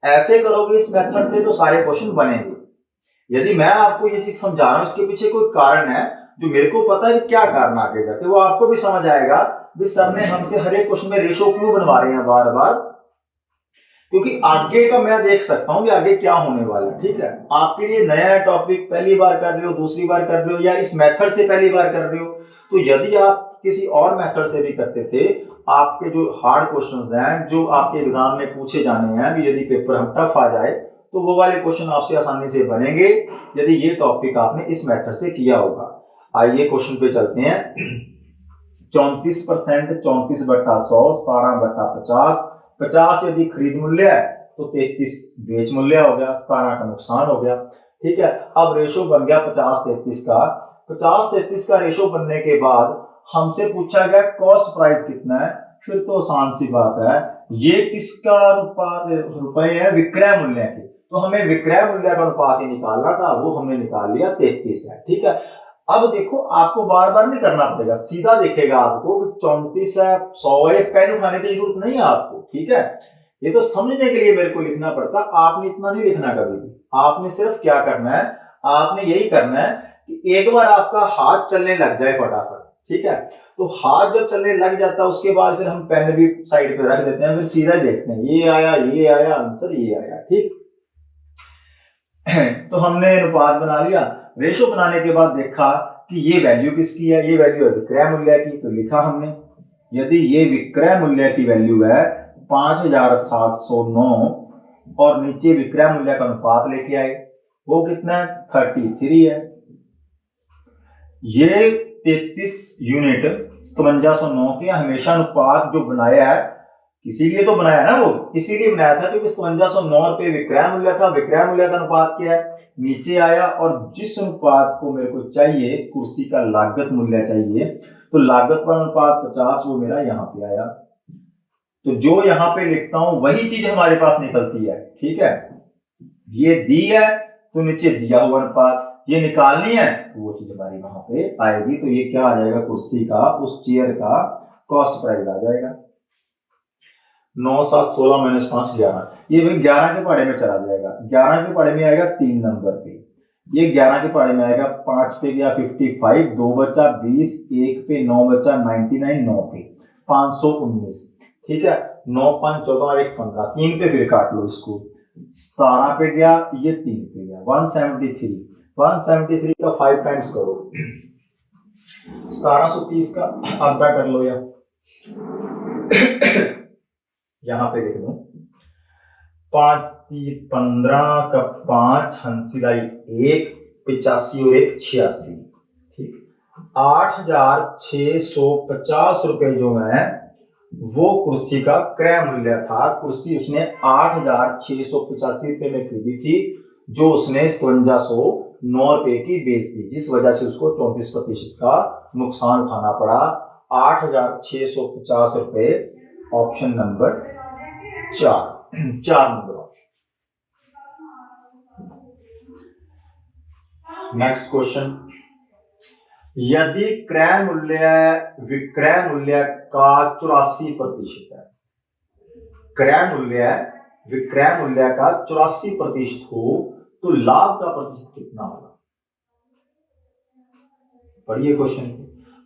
ऐसे करोगे इस मेथड से तो सारे क्वेश्चन बनेंगे। यदि मैं आपको ये चीज समझा रहा हूँ, इसके पीछे कोई कारण है जो मेरे को पता है कि क्या कारण आगे जाके, वो आपको भी समझ आएगा भी सर ने हमसे हर एक क्वेश्चन में रेशो क्यों बनवा रहे हैं बार बार। क्योंकि आगे का मैं देख सकता हूं कि आगे क्या होने वाला है। ठीक है, आपके लिए नया टॉपिक, पहली बार कर रहे हो, दूसरी बार कर रहे हो, या इस मेथड से पहली बार कर रहे हो, तो यदि आप किसी और मेथड से भी करते थे, आपके जो हार्ड क्वेश्चंस हैं जो आपके एग्जाम में पूछे जाने हैं, भी यदि पेपर हम टफ आ जाए तो वो वाले क्वेश्चन आपसे आसानी से बनेंगे यदि ये टॉपिक आपने इस मेथड से किया होगा। आइए क्वेश्चन पे चलते हैं। 34%, 34/100, 17/50, 50 यदि खरीद मूल्य है तो 33 बेच मूल्य हो गया, 17 का नुकसान हो गया। ठीक है, अब रेशो बन गया 50-33 का। 50-33 का रेशो बनने के बाद हमसे पूछा गया कॉस्ट प्राइस कितना है। फिर तो आसान सी बात है, ये किसका रुपए है, विक्रय मूल्य की, तो हमें विक्रय मूल्य का अनुपात ही निकालना था, वो हमने निकाल लिया 33 है। ठीक है, अब देखो आपको बार बार नहीं करना पड़ेगा, सीधा देखेगा आपको 34 है, 100 है, पेन उठाने की जरूरत नहीं है आपको। ठीक है, ये तो समझने के लिए मेरे को लिखना पड़ता, आपने इतना नहीं लिखना कभी भी। आपने सिर्फ क्या करना है, आपने यही करना है कि एक बार आपका हाथ चलने लग जाए फटाफट। ठीक है, तो हाथ जब चलने लग जाता है उसके बाद फिर हम पेन भी साइड पे रख देते हैं, फिर सीधा देखते हैं ये आया आंसर ये आया। ठीक तो हमने अनुपात बना लिया, रेशो बनाने के बाद देखा कि ये वैल्यू किसकी है, ये वैल्यू है विक्रय मूल्य की, तो लिखा हमने यदि ये विक्रय मूल्य की वैल्यू है 5709 और नीचे विक्रय मूल्य का अनुपात लेके आए, वो कितना है 33 है। ये 33 यूनिट 5709 के हमेशा अनुपात जो बनाया है, इसीलिए तो बनाया ना, वो इसीलिए बनाया था क्योंकि 5709 रुपए विक्रय मूल्य था। विक्रय मूल्य का अनुपात क्या है, नीचे आया, और जिस अनुपात को मेरे को चाहिए, कुर्सी का लागत मूल्य चाहिए, तो लागत का अनुपात 50, वो मेरा यहाँ पे आया। तो जो यहाँ पे लिखता हूं वही चीज हमारे पास निकलती है। ठीक है, ये दी है तो नीचे दिया हुआ अनुपात, ये निकालनी है तो वो चीज हमारी वहां पे आएगी। तो ये क्या आ जाएगा, कुर्सी का, उस चेयर का कॉस्ट प्राइस आ जाएगा 9, 7, 16 - 5 11। ये भाई 11 के पहाड़े में चला जाएगा, 11 के पहाड़े में आएगा 3 नंबर पे, ये 11 के पहाड़े में आएगा, 5 पे गया 55, 2 बचा 20, 1 पे 9 बचा 99, 9 पे 519। ठीक है, 9, 5, 14, 1, 15, 3 पे फिर काट लो इसको, 17 पे गया, ये 3 पे गया 173, 173 का 5 टाइम्स करो, 1730 का आधा कर लो, या यहां पे लिख दो 5, 15 का 5, हंसिलाई 1, 85 और 1, 86। ठीक, 8650 रुपए जो है वो कुर्सी का क्रय मूल्य था। कुर्सी उसने 8685 रुपए में खरीदी थी, जो उसने 5709 रुपए की बेच दी, जिस वजह से उसको 34% का नुकसान उठाना पड़ा। 8650 रुपए, option number 4 number option. Next question, यदि क्रय मूल्य विक्रय मूल्य का 84% है, क्रय मूल्य विक्रय मूल्य का 84% हो तो लाभ का प्रतिशत कितना होगा। पढ़िए क्वेश्चन।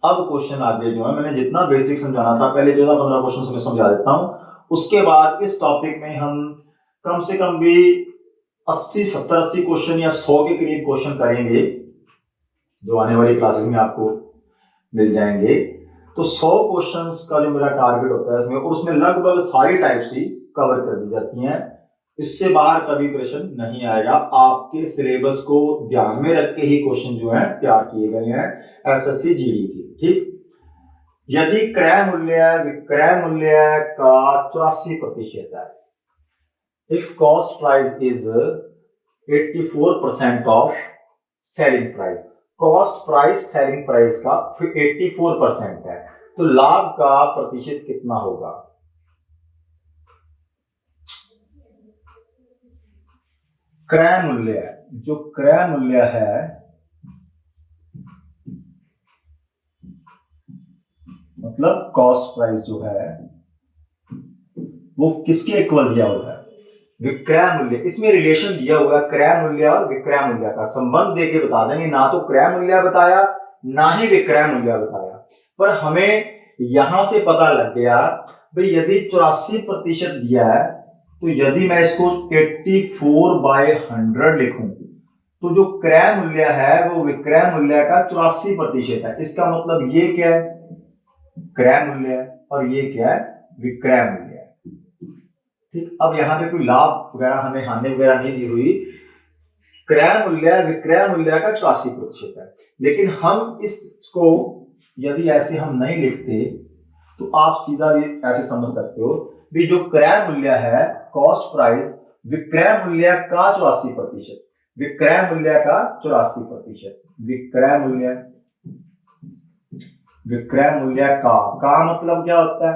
अब क्वेश्चन आगे जो है, मैंने जितना बेसिक समझाना था पहले 14-15 क्वेश्चन मैं समझा देता हूं, उसके बाद इस टॉपिक में हम कम से कम भी 80-70-80 क्वेश्चन या 100 के करीब क्वेश्चन करेंगे, जो आने वाली क्लासेस में आपको मिल जाएंगे। तो 100 क्वेश्चंस का जो मेरा टारगेट होता है इसमें, और उसमें लगभग सारी टाइप्स ही कवर कर दी जाती हैं, इससे बाहर कभी प्रश्न नहीं आएगा। आपके सिलेबस को ध्यान में रख के ही क्वेश्चन जो है तैयार किए गए हैं एसएससी जीडी के। ठीक, यदि क्रय मूल्य विक्रय मूल्य का 84% है, if cost price is 84% of selling price, cost price selling price का 84% है, तो लाभ का प्रतिशत कितना होगा। क्रय मूल्य, जो क्रय मूल्य है मतलब कॉस्ट प्राइस जो है वो किसके इक्वल दिया हुआ है, विक्रय मूल्य। इसमें रिलेशन दिया हुआ है, क्रय मूल्य और विक्रय मूल्य का संबंध देके बता देंगे। ना तो क्रय मूल्य बताया ना ही विक्रय मूल्य बताया, पर हमें यहां से पता लग गया भाई यदि 84% दिया है तो यदि मैं इसको 84/100 लिखूं तो जो क्रय मूल्य है वो विक्रय मूल्य का 84% है। इसका मतलब ये क्या है, क्रय मूल्य है, और ये क्या है, विक्रय मूल्य है। ठीक, अब यहाँ पे कोई लाभ वगैरह हमें हानि वगैरह नहीं दी हुई, क्रय मूल्य विक्रय मूल्य का 84% है। लेकिन हम इसको यदि ऐसे हम नहीं लिखते तो आप सीधा भी ऐसे समझ सकते हो भी जो क्रय मूल्य है, कॉस्ट प्राइस, विक्रय मूल्य का 84%, विक्रय मूल्य का 84%, विक्रय मूल्य, विक्रय मूल्य का मतलब क्या होता है,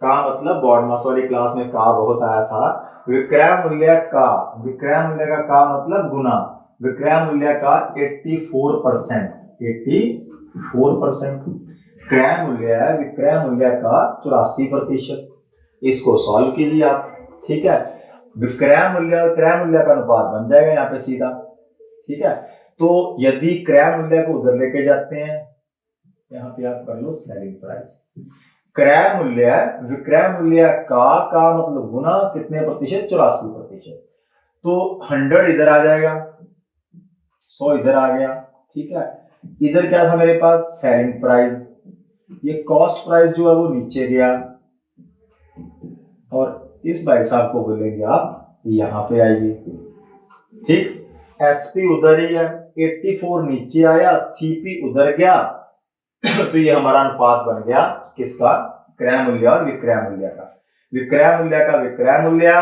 का मतलब बोर्ड मास वाली क्लास में का बहुत आया था। विक्रय मूल्य का, विक्रय मूल्य का मतलब गुना विक्रय मूल्य का 84%, 84%, क्रय मूल्य है विक्रय मूल्य का 84%। इसको सॉल्व कीजिए आप, ठीक है। विक्रय मूल्य और क्रय मूल्य का अनुपात बन जाएगा यहाँ पे सीधा, ठीक है। तो यदि क्रय मूल्य को उधर लेके जाते हैं, यहाँ पे आप कर लो सेलिंग प्राइस, क्रय मूल्य विक्रय मूल्य का मतलब गुना कितने प्रतिशत, 84%। तो 100 इधर आ जाएगा, 100 इधर आ गया, ठीक है। इधर क्या था मेरे पास, सेलिंग प्राइस, ये कॉस्ट प्राइस जो है वो नीचे गया, और इस भाई साहब को बोलेंगे आप यहां पे आइए, ठीक। एसपी उधर ही है, 84 नीचे आया, सीपी उधर गया, तो ये हमारा अनुपात बन गया किसका, क्रय मूल्य और विक्रय मूल्य का। विक्रय मूल्य का विक्रय मूल्य,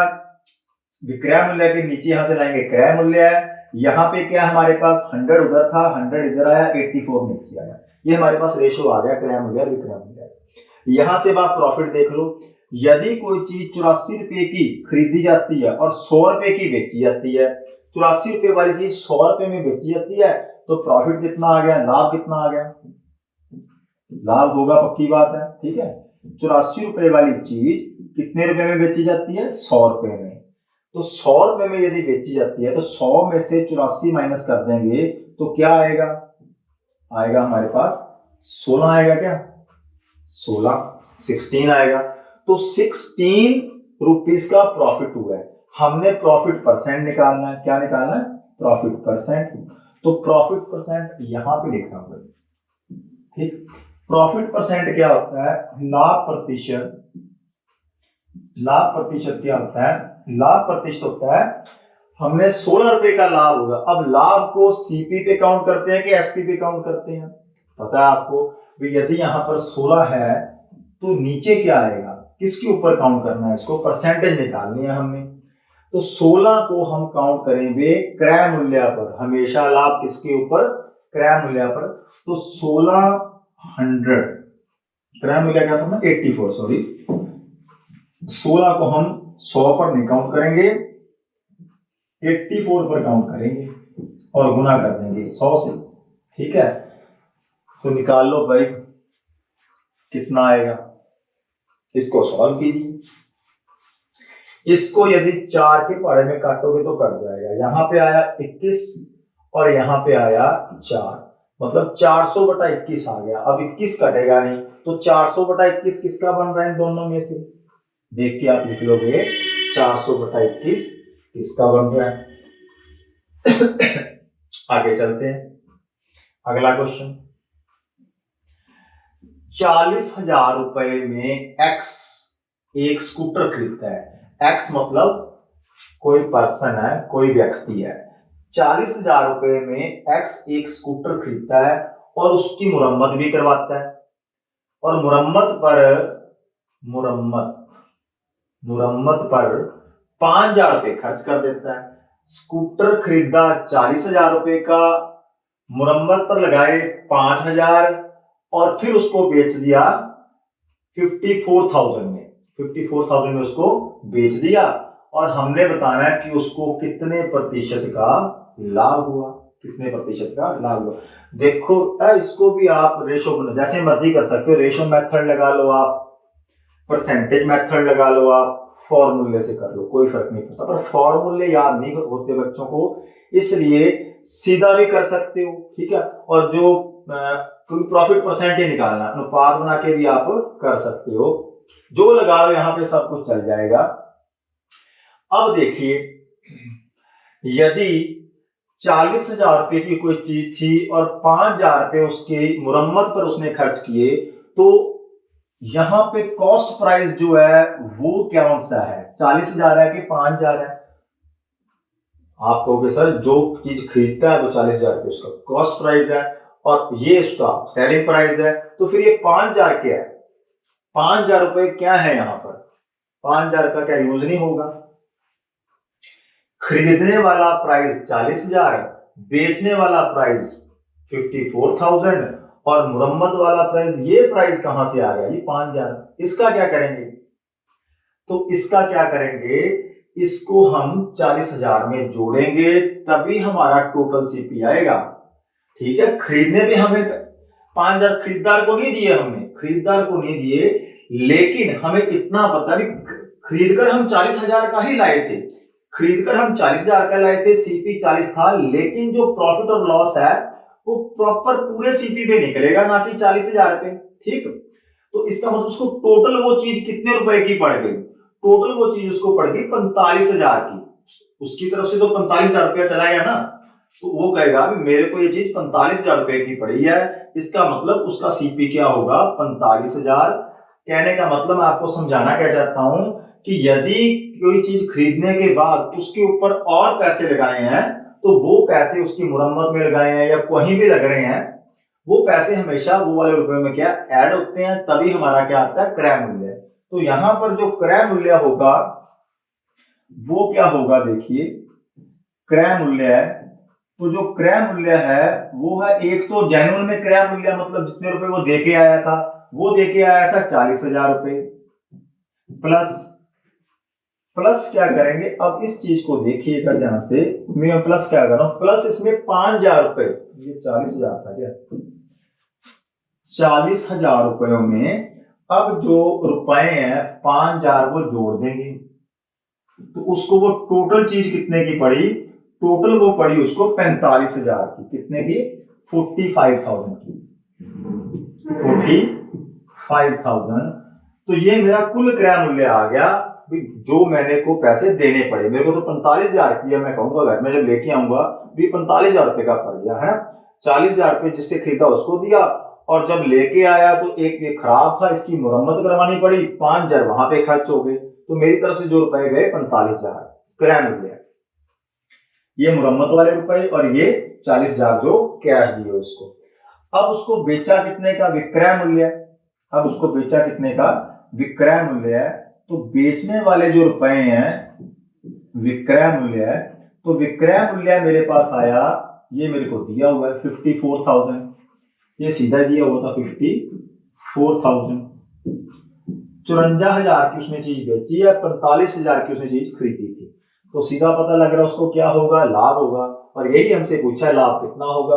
विक्रय मूल्य के नीचे यहां से लाएंगे क्रय मूल्य, यहाँ पे क्या हमारे पास 100 उधर था, 100 इधर आया, 84 नीचे आया, ये हमारे पास रेशो आ गया क्रय मूल्य और विक्रय मूल्य। यहां से आप प्रॉफिट देख लो, यदि कोई चीज 84 रुपए की खरीदी जाती है और 100 रुपए की बेची जाती है, 84 रुपए वाली चीज 100 रुपए में बेची जाती है, तो प्रॉफिट कितना आ गया, लाभ कितना आ गया, लाभ होगा, पक्की बात है, ठीक है। 84 रुपए वाली चीज कितने रुपए में बेची जाती है, 100 रुपए में, तो 100 रुपए में यदि बेची जाती है तो 100 में से 84 माइनस कर देंगे तो क्या आएगा, आएगा हमारे पास 16 आएगा, क्या 16 आएगा। तो 16 रुपीस का प्रॉफिट हुआ है। हमने प्रॉफिट परसेंट निकालना है, क्या निकालना है, प्रॉफिट परसेंट। तो प्रॉफिट परसेंट यहां पे लिखना होगा, ठीक। प्रॉफिट परसेंट क्या होता है, लाभ प्रतिशत, लाभ प्रतिशत क्या होता है, लाभ प्रतिशत होता है, हमने 16 रुपए का लाभ होगा। अब लाभ को सीपी पे काउंट करते हैं कि एसपी पे काउंट करते हैं, पता है आपको, यदि यहां पर 16 है तो नीचे क्या आएगा, किसके ऊपर काउंट करना है, इसको परसेंटेज निकालनी है हमने। तो 16 को हम काउंट करेंगे क्रय मूल्य पर, हमेशा लाभ किसके ऊपर, क्रय मूल्य पर। तो 1600, क्रय मूल्य क्या था ना, 84, सॉरी, 16 को हम 100 पर नहीं काउंट करेंगे, 84 पर काउंट करेंगे और गुना कर देंगे 100 से, ठीक है। तो निकाल लो भाई कितना आएगा, इसको सॉल्व कीजिए। इसको यदि 4 के पहाड़े में काटोगे तो कट जाएगा, यहां पे आया 21 और यहां पे आया 4, मतलब 400/21 आ गया। अब 21 कटेगा नहीं, तो 400/21 किसका बन रहा है, इन दोनों में से देख के आप लिख लोगे 400/21 किसका बन रहा है। आगे चलते हैं, अगला क्वेश्चन। 40,000 रुपए में एक्स एक स्कूटर खरीदता है। एक्स मतलब कोई पर्सन है, कोई व्यक्ति है। 40,000 रुपए में एक्स एक स्कूटर खरीदता है और उसकी मुरम्मत भी करवाता है, और मुरम्मत पर 5,000 रुपए खर्च कर देता है। स्कूटर खरीदा 40,000 रुपए का, मुरम्मत पर लगाए 5,000 और फिर उसको बेच दिया 54,000 में, 54,000 में उसको बेच दिया, और हमने बताना है कि उसको कितने प्रतिशत का लाभ हुआ, कितने प्रतिशत का लाभ हुआ। देखो इसको भी आप रेशो जैसे मर्जी कर सकते हो, रेशो मेथड लगा लो आप, परसेंटेज मेथड लगा लो आप, फॉर्मूले से कर लो, कोई फर्क नहीं पड़ता, पर फॉर्मूले याद नहीं होते बच्चों को, इसलिए सीधा भी कर सकते हो, ठीक है। और जो क्योंकि प्रॉफिट परसेंट ही निकालना, अनुपात बना के भी आप कर सकते हो, जो लगा लो यहाँ पे सब कुछ चल जाएगा। अब देखिए, यदि 40,000 रुपए की कोई चीज थी और 5,000 रुपए उसके मुरम्मत पर उसने खर्च किए, तो यहां पे कॉस्ट प्राइस जो है वो कौन सा है, 40,000 है कि 5,000 है? आप कहोगे सर जो चीज खरीदता है वो 40,000 रुपए उसका कॉस्ट प्राइस है और ये उसका सेलिंग प्राइस है, तो फिर ये 5,000 क्या है? 5,000 रुपए क्या है यहाँ पर? 5,000 का क्या यूज नहीं होगा? खरीदने वाला प्राइस 40,000, बेचने वाला प्राइस 54,000 और मुरम्मत वाला प्राइस, ये प्राइस कहां से आ गया? ये 5,000। इसका क्या करेंगे? तो इसका क्या करेंगे, इसको हम 40,000 में जोड़ेंगे तभी हमारा टोटल सीपी आएगा। ठीक है, खरीदने पे हमें 5,000 खरीदार को नहीं दिए, हमने खरीदार को नहीं दिए, लेकिन हमें इतना पता भी खरीदकर हम 40,000 का ही लाए थे, खरीदकर हम 40,000 का लाए थे, सीपी 40 था, लेकिन जो प्रॉफिट और लॉस है वो प्रॉपर पूरे सीपी पे निकलेगा, ना कि 40,000 पे। ठीक, तो इसका मतलब उसको टोटल वो चीज कितने रुपए की पड़ गई? टोटल वो चीज उसको पड़ गई 45,000 की। उसकी तरफ से तो 45,000 रुपया चला गया ना, तो वो कहेगा भी मेरे को ये चीज 45,000 रुपए की पड़ी है, इसका मतलब उसका सीपी क्या होगा? 45,000। कहने का मतलब मैं आपको समझाना क्या चाहता हूं कि यदि कोई चीज खरीदने के बाद उसके ऊपर और पैसे लगाए हैं, तो वो पैसे उसकी मुरम्मत में लगाए हैं या कहीं भी लग रहे हैं, वो पैसे हमेशा वो वाले रुपए में क्या ऐड होते हैं, तभी हमारा क्या आता है? क्रय मूल्य। तो यहां पर जो क्रय मूल्य होगा वो क्या होगा? देखिए, क्रय मूल्य है, तो जो क्रय मूल्य है वो है, एक तो जेन्युइन में क्रय मूल्य मतलब जितने रुपए वो देके आया था, वो देके आया था 40,000 रुपए, प्लस क्या करेंगे? अब इस चीज को देखिएगा ध्यान से, मैं प्लस क्या कर रहा हूं, प्लस इसमें 5,000 रुपए, ये 40,000 था क्या? 40,000 रुपयों में अब जो रुपए हैं 5,000 वो जोड़ देंगे, तो उसको वो टोटल चीज कितने की पड़ी? टोटल वो पड़ी उसको 45,000 की। कितने की? 45,000 की, 45,000। तो ये मेरा कुल क्रय मूल्य आ गया, जो मैंने को पैसे देने पड़े। मेरे को तो 45,000 की, मैं कहूंगा घर में जब लेके आऊंगा भी 45,000 रुपए का पड़ गया है। 40,000 रुपए जिससे खरीदा उसको दिया, और जब लेके आया तो एक ये खराब था, इसकी मुरम्मत करवानी पड़ी, 5,000 वहां पे खर्च हो गए, तो मेरी तरफ से जो रुपए गए 45,000 क्रय मूल्य, ये मुरम्मत वाले रुपए, और ये 40,000 जो कैश दिए उसको। अब उसको बेचा कितने का? विक्रय मूल्य। अब उसको बेचा कितने का? विक्रय मूल्य है। तो बेचने वाले जो रुपए हैं विक्रय मूल्य है, तो विक्रय मूल्य मेरे पास आया, ये मेरे को दिया हुआ है 54,000, ये सीधा दिया हुआ था 54,000। 54,000 की उसने चीज बेची है, 45,000 की उसने चीज खरीदी थी, तो सीधा पता लग रहा है उसको क्या होगा? लाभ होगा। और यही हमसे पूछा है लाभ कितना होगा?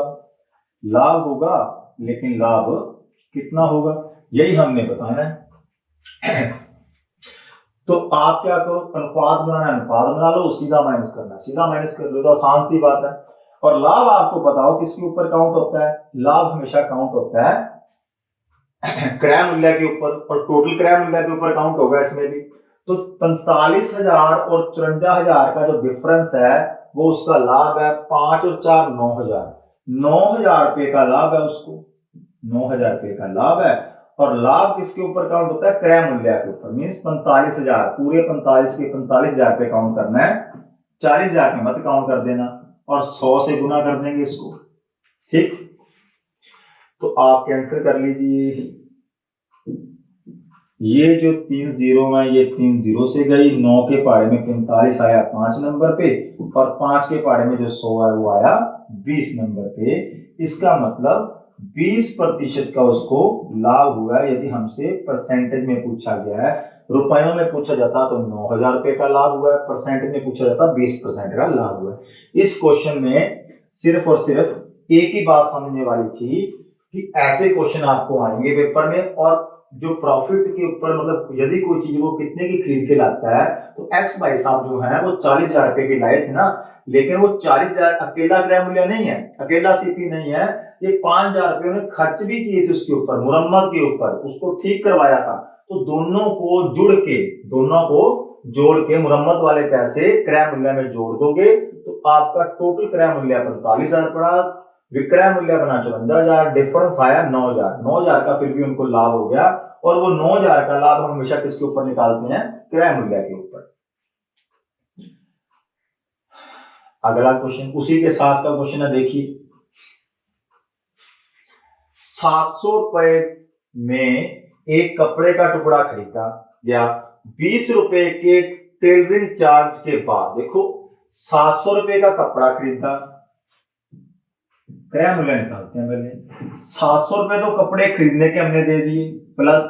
लाभ होगा, लेकिन लाभ कितना होगा यही हमने बताना है। तो आप क्या करो, अनुपात बनाना है, अनुपात बना लो, सीधा माइनस करना है, सीधा माइनस कर लो, तो आसान सी बात है। और लाभ आपको बताओ किसके ऊपर काउंट होता है? लाभ हमेशा काउंट होता है क्रय मूल्य के ऊपर, और टोटल क्रय मूल्य के ऊपर काउंट होगा इसमें भी। तो 45,000 और 54,000 का जो डिफरेंस है वो उसका लाभ है। 5 और 4 9,000, 9,000 रुपए का लाभ है उसको, 9,000 रुपए का लाभ है। और लाभ किसके ऊपर काउंट होता है? क्रय मूल्य के ऊपर। मींस 45,000, पूरे 45 के 45,000 पे काउंट करना है, 40,000 में मत काउंट कर देना, और 100 से गुना कर देंगे इसको। ठीक, तो आप कैंसिल कर लीजिए, ये जो 3 जीरो में, ये 3 जीरो से गई, 9 के पारे में 45 आया 5 नंबर पे, और 5 के पारे में जो 100 है वो आया 20 नंबर पे। इसका मतलब 20% का उसको लाभ हुआ। यदि हमसे परसेंटेज में पूछा गया है, रुपयों में पूछा जाता तो 9,000 रुपए का लाभ हुआ है, परसेंटेज में पूछा जाता 20% का लाभ हुआ है। इस क्वेश्चन में सिर्फ और सिर्फ एक ही बात समझने वाली थी कि ऐसे क्वेश्चन आपको आएंगे पेपर में, और जो प्रॉफिट के ऊपर, मतलब यदि कोई चीज वो कितने की खरीद के लाता है, तो एक्स भाई साहब जो है वो 40,000 रुपए की लाए थे ना, लेकिन वो 40,000 अकेला क्रय मूल्य नहीं है, अकेला सीपी नहीं है, ये 5,000 रुपए उन्हें खर्च भी किए थे उसके ऊपर, मुरम्मत के ऊपर, उसको ठीक करवाया था। तो दोनों को जोड़ के मुरम्मत वाले पैसे क्रय मूल्य में जोड़ दोगे तो आपका टोटल क्रय मूल्य 45,000 पड़ा, विक्रय मूल्य बना 54,000, डिफरेंस आया 9,000। 9,000 का फिर भी उनको लाभ हो गया, और वो 9,000 का लाभ हम हमेशा किसके ऊपर निकालते हैं? क्रय मूल्य के ऊपर। अगला क्वेश्चन उसी के साथ का क्वेश्चन है, देखिए 700 रुपए में एक कपड़े का टुकड़ा खरीदा गया, 20 रुपए के टेलरिंग चार्ज के बाद, देखो 700 रुपए का कपड़ा खरीदा, क्रय मूल्य निकालते हैं पहले। 700 रुपए तो कपड़े खरीदने के हमने दे दिए, प्लस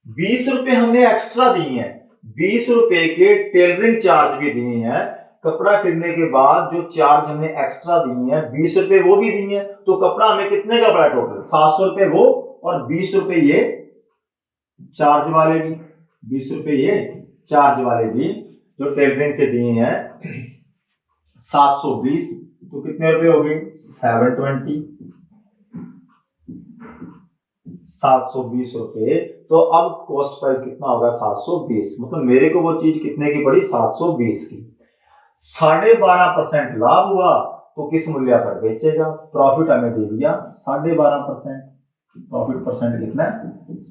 20 रुपए हमने एक्स्ट्रा दिए हैं, 20 रुपए के टेलरिंग चार्ज भी दिए हैं, कपड़ा खरीदने के बाद जो चार्ज हमने एक्स्ट्रा दिए हैं 20 रुपए वो भी दिए हैं, तो कपड़ा हमें कितने का पड़ा टोटल? 700 रुपए वो और 20 रुपए ये चार्ज वाले भी, 20 रुपए ये चार्ज वाले भी जो टेलरिंग के दिए हैं 720, तो कितने रुपए हो गए? 720, 720 रुपए। तो अब कॉस्ट प्राइस कितना होगा? 720। मतलब मेरे को वो चीज कितने की पड़ी? 720 की। 12.5% लाभ हुआ तो किस मूल्य पर बेचेगा? प्रॉफिट हमें दे दिया 12.5%, प्रॉफिट परसेंट कितना है?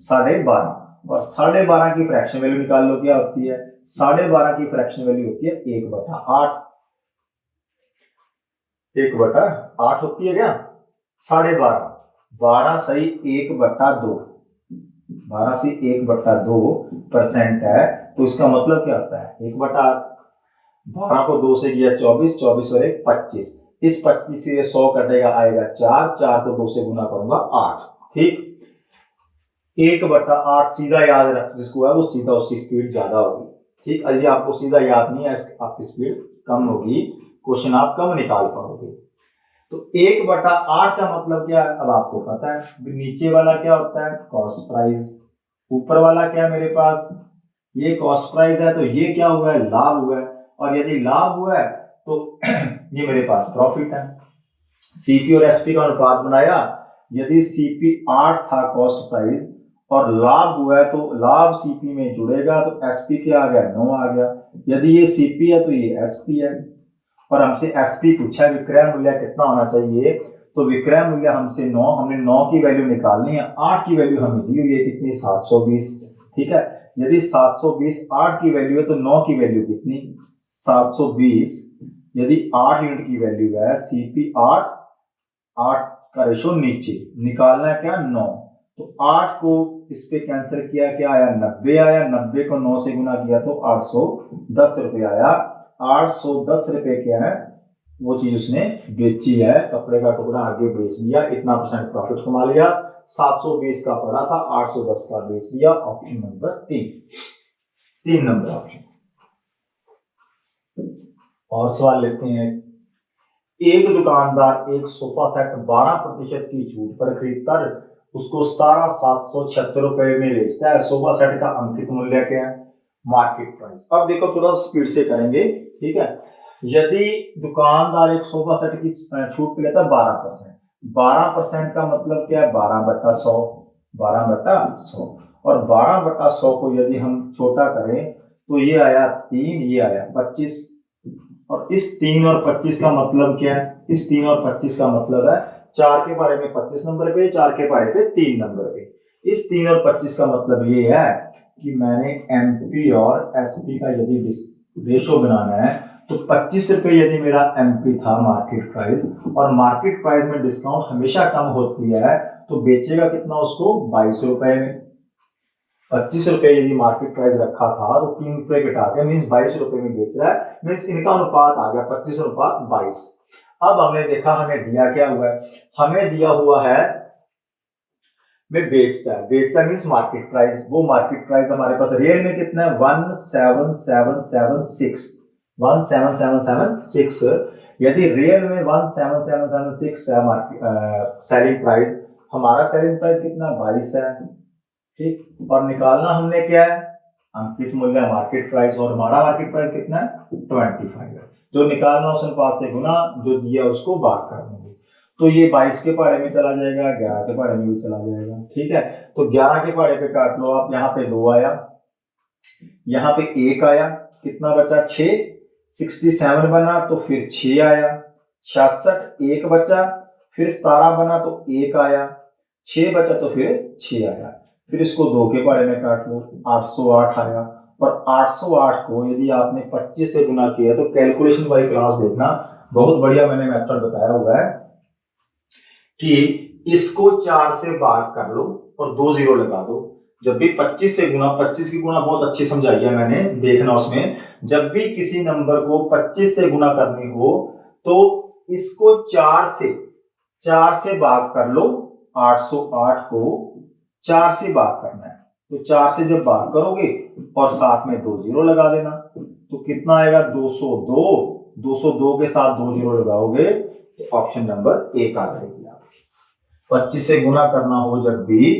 12.5, और 12.5 की फ्रैक्शन वैल्यू निकाल लो, क्या होती है? 12.5 की फ्रैक्शन वैल्यू होती है 1/8, 1/8 होती है क्या? 12.5, 12 सही 1/2, 12 से 1/2% है, तो इसका मतलब क्या होता है? 1/8। 12 को 2 से किया 24, 24 और 1 25, इस 25 से 100 कटेगा, आएगा 4, 4 को 2 से गुना करूंगा 8, ठीक। 1/8 सीधा याद रख जिसको है, वो सीधा उसकी स्पीड ज्यादा होगी, ठीक। यदि आपको सीधा याद नहीं है, आपकी स्पीड कम होगी, क्वेश्चन आप कम निकाल पाओगे। तो 1/8 का मतलब क्या है? अब आपको पता है, नीचे वाला क्या होता है? Cost price. ऊपर वाला क्या है मेरे पास? ये कॉस्ट प्राइस है, तो ये क्या हुआ है? लाभ हुआ है, और यदि लाभ हुआ है तो ये मेरे पास प्रॉफिट है। सीपी और एसपी का अनुपात बनाया, यदि सीपी 8 था कॉस्ट प्राइस और लाभ हुआ है, तो लाभ सीपी में जुड़ेगा, तो एसपी क्या आ गया? 9 आ गया। यदि ये सीपी है तो ये एसपी है, और हमसे एसपी पूछा विक्रय मूल्य कितना होना चाहिए, तो विक्रय मूल्य हमसे 9, हमने 9 की वैल्यू निकालनी है, 8 की वैल्यू हमें दी हुई है कितनी? 720, ठीक है। यदि 720 8 की वैल्यू है तो 9 की वैल्यू कितनी? 720। यदि 8 यूनिट की वैल्यू है, सीपी 8, 8 का रेशो नीचे निकालना है क्या? 9, तो 8 को इस पे कैंसिल किया, क्या आया? 90 आया, 90 को 9 से गुना किया तो 810 रुपए आया। 810 रुपए क्या है? वो चीज उसने बेची है, कपड़े का टुकड़ा आगे बेच दिया, इतना परसेंट प्रॉफिट कमा लिया। 720 का पड़ा था, 810 का बेच दिया। Option number 3 number option. और सवाल लेते हैं, एक दुकानदार एक सोफा सेट 12% की छूट पर खरीदकर उसको 17,776 रुपए में बेचता है। सोफा सेट का अंकित मूल्य क्या है? Market price. अब देखो थोड़ा स्पीड से करेंगे, ठीक है। यदि दुकानदार एक सोफा सेट की छूट पे लेता है 12%, 12% का मतलब क्या है? 12/100, 12/100, और 12/100 को यदि हम छोटा करें तो ये आया 3, ये आया 25, और इस 3 और 25 का मतलब क्या है? इस 3 और 25 का मतलब है 4 के पहाड़े पे 25 नंबर पे, 4 के पहाड़े पे 3 नंबर पे। इस 3 और 25 का मतलब ये है कि मैंने एमपी और एसपी का यदि रेशो बनाना है, तो 25 रुपए यदि मेरा एमपी था मार्केट प्राइस, और मार्केट प्राइस में डिस्काउंट हमेशा कम होती है, तो बेचेगा कितना उसको? 22 रुपए में। 25 रुपए यदि मार्केट प्राइस रखा था, तो 3 रुपए घटा के मीन्स 22 रुपए में बेच रहा है, मीन्स इनका अनुपात आ गया 25 अनुपात 22। अब हमने देखा हमें दिया क्या हुआ है? हमें दिया हुआ है में बेचता है, बेचता मीन्स मार्केट प्राइस। वो मार्केट प्राइस हमारे पास रियल में कितना है? 17776, 17776। यदि रियल में 17776 है मार्केट सेलिंग प्राइस, हमारा सेलिंग प्राइस कितना? 22 है, ठीक। और निकालना हमने क्या है? अंकित मूल्य मार्केट प्राइस, और हमारा मार्केट प्राइस कितना है? 25 है। जो निकालना उस अनुपात से गुना, जो दिया उसको भाग कर देंगे, तो ये 22 के पहाड़े में चला जाएगा, 11 के पहाड़े में भी चला जाएगा, ठीक है। तो 11 के पहाड़े पे काट लो आप, यहाँ पे 2 आया, यहाँ पे 1 आया, कितना बचा 6, 67 बना तो फिर 6 आया, 66 1 बचा, फिर 17 बना तो 1 आया, 6 बचा तो फिर 6 आया। फिर इसको 2 के बारे में काट लो, 808 आया। और 808 को यदि आपने 25 से गुना किया तो कैलकुलेशन वाली क्लास देखना, बहुत बढ़िया मैंने मेथड बताया हुआ है कि इसको 4 से भाग कर लो और 2 जीरो लगा दो। जब भी 25 से गुना, 25 की गुना बहुत अच्छी समझाई है मैंने, देखना उसमें, जब भी किसी नंबर को 25 से गुना करनी हो तो इसको 4 से भाग कर लो। 808 को 4 से भाग करना है, तो 4 से जब भाग करोगे और साथ में 2 जीरो लगा देना तो कितना आएगा 202। 202 के साथ 2 जीरो लगाओगे तो ऑप्शन नंबर 1 आ जाएगी आपकी। 25 से गुना करना हो जब भी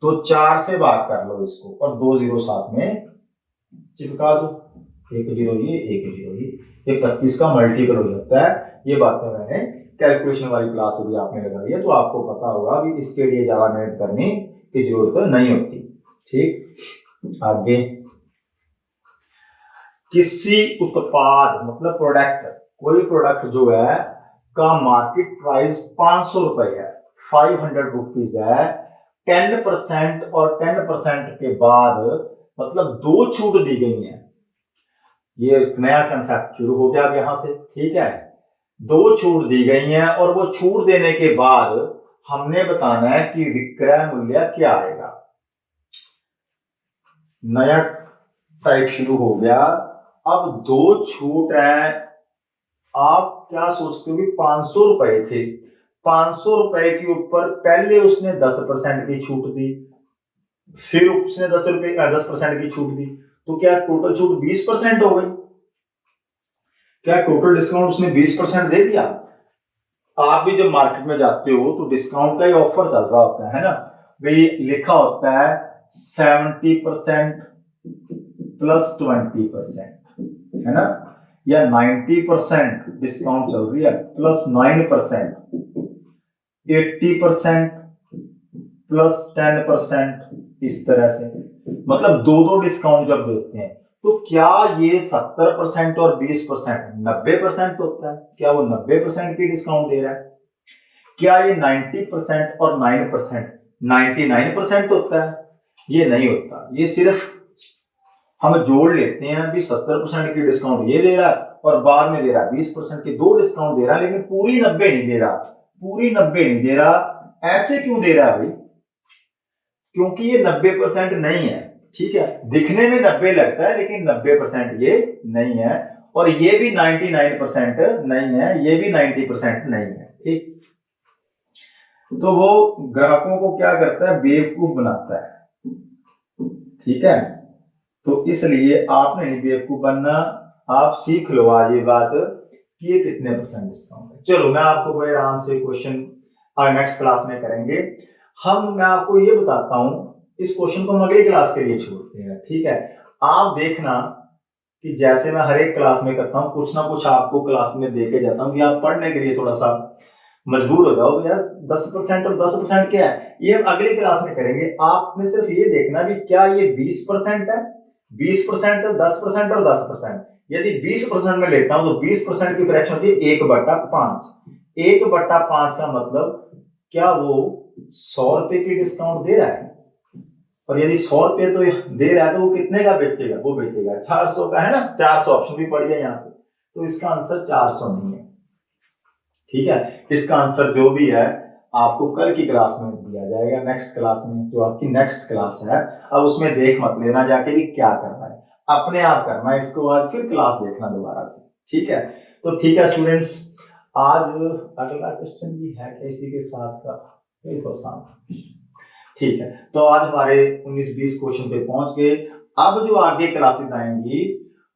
तो 4 से भाग कर लो इसको और 2 जीरो साथ में चिपका दो, 1 जीरो ये 1 जीरो ये 25 का मल्टीपल हो जाता है। ये बातें मैंने कैलकुलेशन वाली क्लास यदि आपने लगाई है तो आपको पता होगा कि इसके लिए ज्यादा मेहनत करने की जरूरत नहीं होती। ठीक, आगे, किसी उत्पाद मतलब प्रोडक्ट, कोई प्रोडक्ट जो है का मार्केट प्राइस 500 रुपए है, 500 रुपीज है, 10% और 10% के बाद मतलब 2 छूट दी गई है। ये नया कंसेप्ट शुरू हो गया अब यहां से, ठीक है। 2 छूट दी गई हैं और वो छूट देने के बाद हमने बताना है कि विक्रय मूल्य क्या आएगा। नया टाइप शुरू हो गया। अब 2 छूट है, आप क्या सोचते हो कि 500 रुपए थे, 500 रुपए के ऊपर पहले उसने 10% की छूट दी, फिर उसने 10% की छूट दी, तो क्या टोटल छूट 20% हो गई? क्या टोटल डिस्काउंट उसने 20% दे दिया? आप भी जब मार्केट में जाते हो तो डिस्काउंट का ही ऑफर चल रहा होता है ना भाई, लिखा होता है 70% प्लस 20%, है ना, या 90% डिस्काउंट चल रही है प्लस 9%, 80% प्लस 10%, इस तरह से। मतलब 2 डिस्काउंट जब देते हैं तो क्या ये 70% और 20% 90% होता है? क्या वो 90% की डिस्काउंट दे रहा है? क्या ये 90% और 9% 99% होता है? ये नहीं होता। ये सिर्फ हम जोड़ लेते हैं अभी 70% की डिस्काउंट ये दे रहा है और बाद में दे रहा है 20% की, 2 डिस्काउंट दे रहा है लेकिन पूरी 90 नहीं दे रहा, पूरी 90 नहीं दे रहा। ऐसे क्यों दे रहा है भाई? क्योंकि ये 90% नहीं है, ठीक है, दिखने में 90 लगता है लेकिन 90% ये नहीं है, और ये भी 99% नहीं है, ये भी 90% नहीं है, ठीक। तो वो ग्राहकों को क्या करता है, बेवकूफ बनाता है, ठीक है। तो इसलिए आपने नहीं बेवकूफ बनना, आप सीख लो आज ये बात कि ये कितने % डिस्काउंट है। चलो मैं आपको बड़े आराम से क्वेश्चन नेक्स्ट क्लास में करेंगे। मैं आपको ये बताता हूं, इस क्वेश्चन को हम अगली क्लास के लिए छोड़ते हैं, ठीक है। आप देखना कि जैसे मैं हर एक क्लास में करता हूं, कुछ ना कुछ आपको क्लास में दे के जाता हूं कि आप पढ़ने के लिए थोड़ा सा मजबूर हो जाओ यार। 10% और 10% क्या है, ये हम अगली क्लास में करेंगे। आपने सिर्फ ये देखना भी क्या ये 20% है, 20% 10% और 10%। यदि 20% में लेता हूं तो 20% की फ्रैक्शन होती है 1/5। 1/5 का मतलब क्या वो 100 रुपए की डिस्काउंट दे रहा है? और यदि 100 रुपए तो दे रहा है तो वो कितने का बेचेगा? वो बेचेगा 400 का, है ना। 400 ऑप्शन भी पड़ गया यहाँ पे, तो इसका आंसर 400 नहीं है, ठीक है। इसका आंसर जो भी है आपको कल की क्लास में दिया जाएगा, नेक्स्ट क्लास में, जो आपकी नेक्स्ट क्लास है। अब उसमें देख मत लेना जाके भी क्या करना है, अपने आप करना है इसको, आज फिर क्लास देखना दोबारा से, ठीक है। तो ठीक है स्टूडेंट्स, आज अगला क्वेश्चन भी है इसी के साथ का, ठीक है। तो आज हमारे 19-20 क्वेश्चन पे पहुंच गए। अब जो आगे क्लासेस आएंगी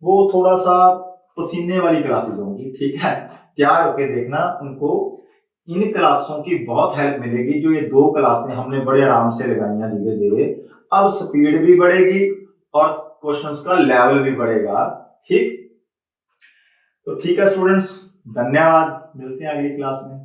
वो थोड़ा सा पसीने वाली क्लासेस होंगी, ठीक है। तैयार होके देखना, उनको इन क्लासों की बहुत हेल्प मिलेगी। जो ये 2 क्लासें हमने बड़े आराम से लगाई हैं धीरे धीरे, अब स्पीड भी बढ़ेगी और क्वेश्चंस का लेवल भी बढ़ेगा, ठीक। तो ठीक है स्टूडेंट्स, धन्यवाद, मिलते हैं अगली क्लास में।